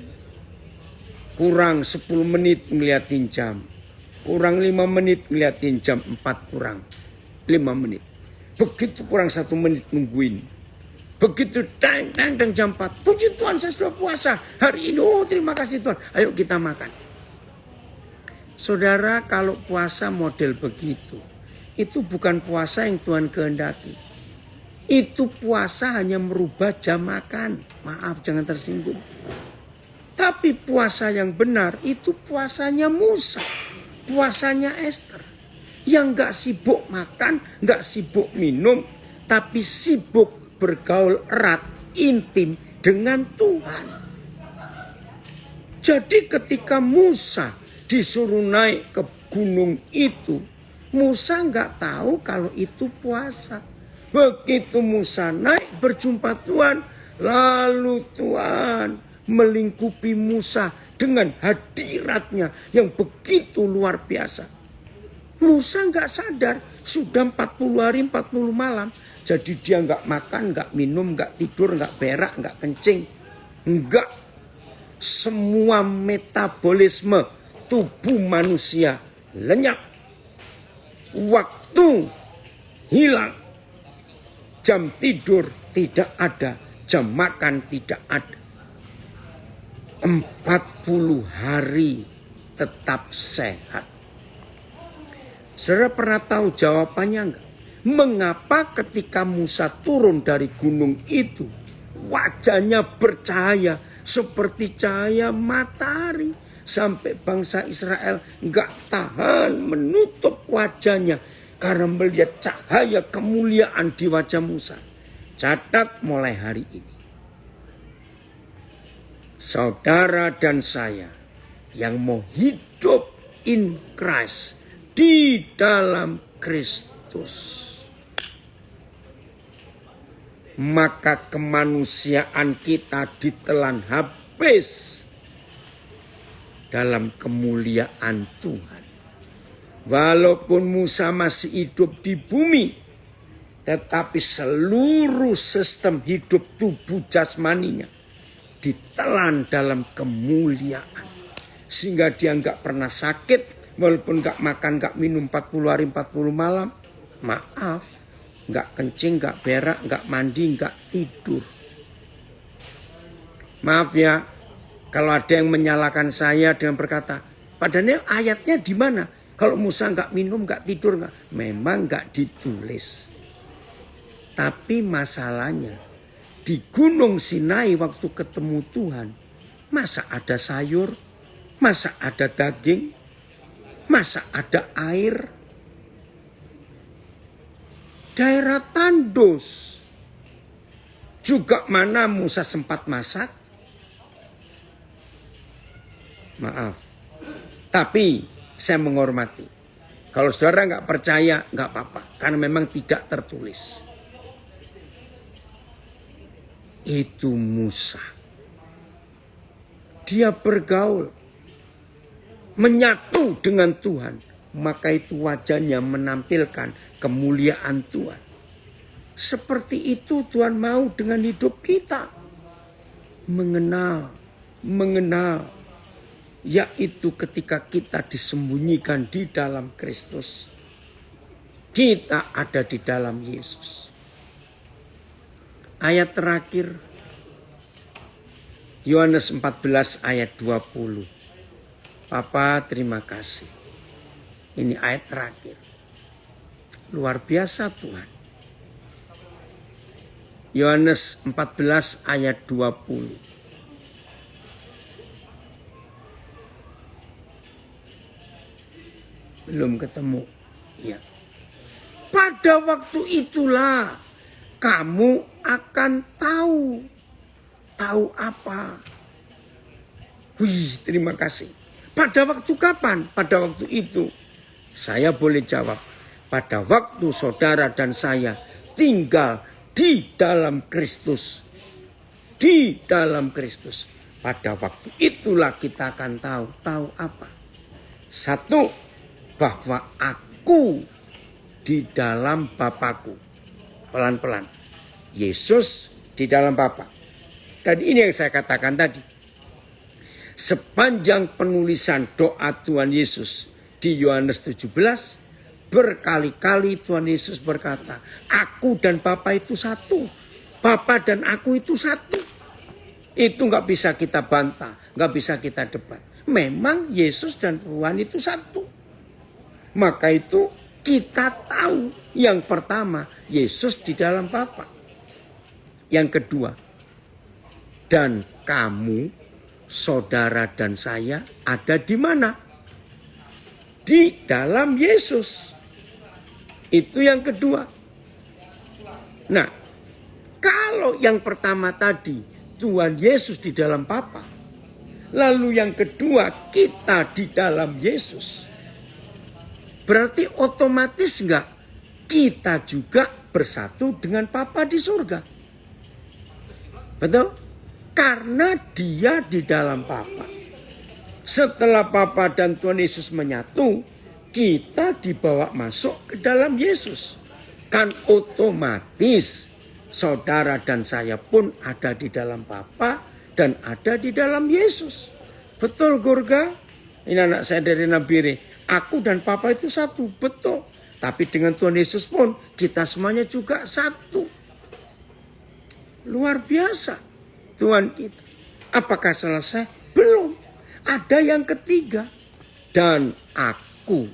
Speaker 1: Kurang 10 menit ngeliatin jam. Kurang 5 menit ngeliatin jam, 4 kurang 5 menit. Begitu kurang 1 menit nungguin. Begitu dang jam 4. Puji Tuhan saya sudah puasa. Hari ini terima kasih Tuhan. Ayo kita makan. Saudara kalau puasa model begitu, itu bukan puasa yang Tuhan kehendaki. Itu puasa hanya merubah jam makan. Maaf jangan tersinggung. Tapi puasa yang benar itu puasanya Musa. Puasanya Esther. Yang gak sibuk makan, gak sibuk minum. Tapi sibuk bergaul erat, intim dengan Tuhan. Jadi ketika Musa disuruh naik ke gunung itu, Musa gak tahu kalau itu puasa. Begitu Musa naik berjumpa Tuhan, lalu Tuhan melingkupi Musa dengan hadiratnya yang begitu luar biasa. Musa nggak sadar sudah 40 hari 40 malam. Jadi dia nggak makan, nggak minum, nggak tidur, nggak berak, nggak kencing. Nggak. Semua metabolisme tubuh manusia lenyap. Waktu hilang. Jam tidur tidak ada, jam makan tidak ada. 40 hari tetap sehat. Saudara pernah tahu jawabannya enggak? Mengapa ketika Musa turun dari gunung itu, wajahnya bercahaya seperti cahaya matahari. Sampai bangsa Israel enggak tahan menutup wajahnya. Karena melihat cahaya kemuliaan di wajah Musa. Catat mulai hari ini. Saudara dan saya yang mau hidup in Christ, di dalam Kristus, maka kemanusiaan kita ditelan habis dalam kemuliaan Tuhan. Walaupun Musa masih hidup di bumi, tetapi seluruh sistem hidup tubuh jasmaninya ditelan dalam kemuliaan. Sehingga dia nggak pernah sakit, walaupun nggak makan, nggak minum 40 hari 40 malam. Maaf, nggak kencing, nggak berak, nggak mandi, nggak tidur. Maaf ya, kalau ada yang menyalahkan saya dengan berkata, Pak Daniel ayatnya di mana? Kalau Musa nggak minum, nggak tidur, nggak. Memang nggak ditulis. Tapi masalahnya, di Gunung Sinai waktu ketemu Tuhan, masa ada sayur, masa ada daging, masa ada air? Daerah tandus. Juga mana Musa sempat masak? Maaf. Tapi saya menghormati. Kalau saudara nggak percaya, nggak apa-apa. Karena memang tidak tertulis. Itu Musa. Dia bergaul. Menyatu dengan Tuhan. Maka itu wajahnya menampilkan kemuliaan Tuhan. Seperti itu Tuhan mau dengan hidup kita. Mengenal. Yaitu ketika kita disembunyikan di dalam Kristus. Kita ada di dalam Yesus. Ayat terakhir. Yohanes 14 ayat 20. Papa terima kasih. Ini ayat terakhir. Luar biasa Tuhan. Yohanes 14 ayat 20. Belum ketemu. Ya. Pada waktu itulah kamu akan tahu. Tahu apa? Wih, terima kasih. Pada waktu kapan? Pada waktu itu. Saya boleh jawab, pada waktu saudara dan saya tinggal di dalam Kristus. Di dalam Kristus. Pada waktu itulah kita akan tahu. Tahu apa? Satu, bahwa aku di dalam Bapakku. Pelan-pelan. Yesus di dalam Bapa. Dan ini yang saya katakan tadi. Sepanjang penulisan doa Tuhan Yesus di Yohanes 17, berkali-kali Tuhan Yesus berkata, aku dan Bapa itu satu. Bapa dan aku itu satu. Itu gak bisa kita bantah, gak bisa kita debat. Memang Yesus dan Tuhan itu satu. Maka itu kita tahu yang pertama, Yesus di dalam Bapa. Yang kedua, dan kamu, saudara dan saya ada di mana? Di dalam Yesus. Itu yang kedua. Nah, kalau yang pertama tadi Tuhan Yesus di dalam Bapa, lalu yang kedua kita di dalam Yesus, berarti otomatis enggak kita juga bersatu dengan Bapa di surga. Betul? Karena dia di dalam Bapa. Setelah Bapa dan Tuhan Yesus menyatu, kita dibawa masuk ke dalam Yesus. Kan otomatis saudara dan saya pun ada di dalam Bapa dan ada di dalam Yesus. Betul Gurga? Ini anak saya dari Nabire. Aku dan Papa itu satu, betul. Tapi dengan Tuhan Yesus pun kita semuanya juga satu. Luar biasa Tuhan kita. Apakah selesai? Belum. Ada yang ketiga. Dan aku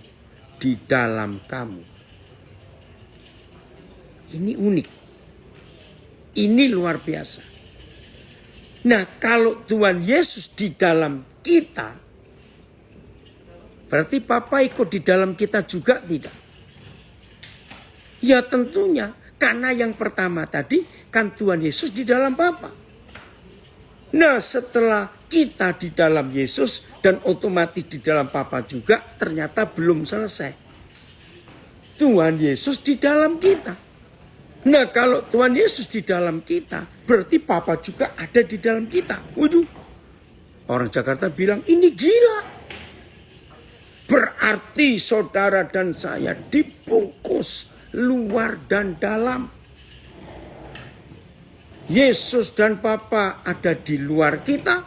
Speaker 1: di dalam kamu. Ini unik. Ini luar biasa. Nah, kalau Tuhan Yesus di dalam kita, berarti Papa ikut di dalam kita juga tidak? Ya tentunya, Karena yang pertama tadi kan Tuhan Yesus di dalam Bapa. Nah, setelah kita di dalam Yesus dan otomatis di dalam Bapa juga, ternyata belum selesai. Tuhan Yesus di dalam kita. Nah, kalau Tuhan Yesus di dalam kita, berarti Bapa juga ada di dalam kita. Waduh, orang Jakarta bilang ini gila. Berarti saudara dan saya dibungkus luar dan dalam. Yesus dan Bapa ada di luar kita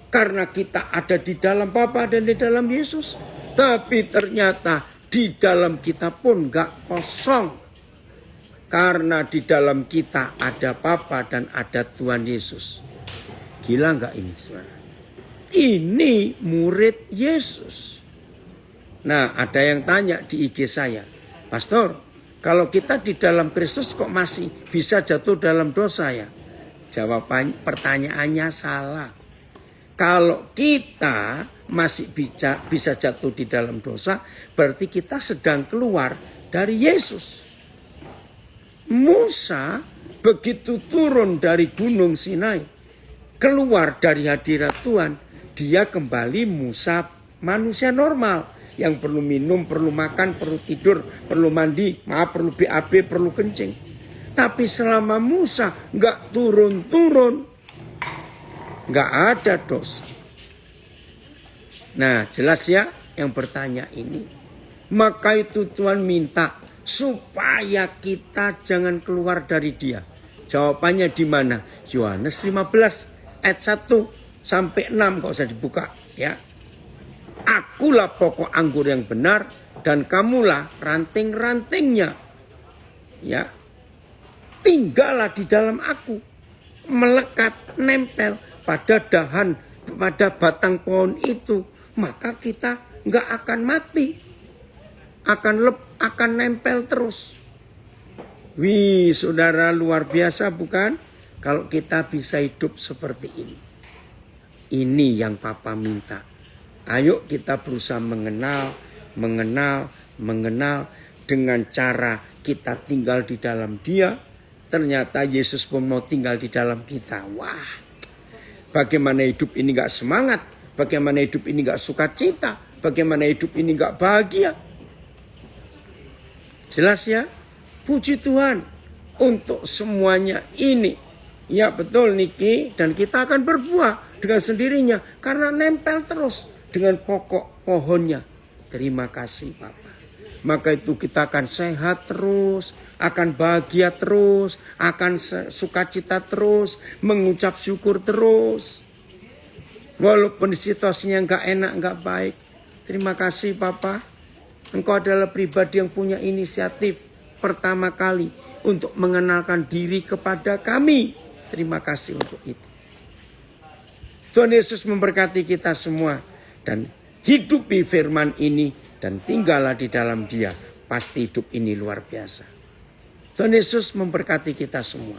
Speaker 1: karena kita ada di dalam Bapa dan di dalam Yesus. Tapi ternyata di dalam kita pun gak kosong. Karena di dalam kita ada Bapa dan ada Tuhan Yesus. Gila gak ini, saudara? Ini murid Yesus. Nah, ada yang tanya di IG saya, Pastor, kalau kita di dalam Kristus kok masih bisa jatuh dalam dosa ya? Jawabannya, pertanyaannya salah. Kalau kita masih bisa jatuh di dalam dosa, berarti kita sedang keluar dari Yesus. Musa begitu turun dari gunung Sinai, keluar dari hadirat Tuhan, dia kembali Musa manusia normal. Yang perlu minum, perlu makan, perlu tidur, perlu mandi, perlu BAB, perlu kencing. Tapi selama Musa nggak turun-turun, nggak ada dosa. Nah, jelas ya yang bertanya ini. Maka itu Tuhan minta supaya kita jangan keluar dari Dia. Jawabannya di mana? Yohanes 15 ayat 1 sampai 6, nggak usah dibuka ya. Akulah pokok anggur yang benar dan kamulah ranting-rantingnya. Ya. Tinggallah di dalam aku. Melekat, nempel pada dahan, pada batang pohon itu. Maka kita nggak akan mati. Akan nempel terus. Wih, saudara, luar biasa bukan? Kalau kita bisa hidup seperti ini. Ini yang Papa minta. Ayo kita berusaha mengenal dengan cara kita tinggal di dalam Dia. Ternyata Yesus pun mau tinggal di dalam kita. Wah, bagaimana hidup ini gak semangat, bagaimana hidup ini gak sukacita, bagaimana hidup ini gak bahagia. Jelas ya? Puji Tuhan untuk semuanya ini. Ya betul Niki, dan kita akan berbuah dengan sendirinya karena nempel terus dengan pokok pohonnya. Terima kasih Bapak. Maka itu kita akan sehat terus, akan bahagia terus, akan sukacita terus, mengucap syukur terus. Walaupun situasinya gak enak, gak baik. Terima kasih Bapak. Engkau adalah pribadi yang punya inisiatif pertama kali untuk mengenalkan diri kepada kami. Terima kasih untuk itu. Tuhan Yesus memberkati kita semua. Dan hidupi firman ini dan tinggallah di dalam Dia. Pasti hidup ini luar biasa. Tuhan Yesus memberkati kita semua.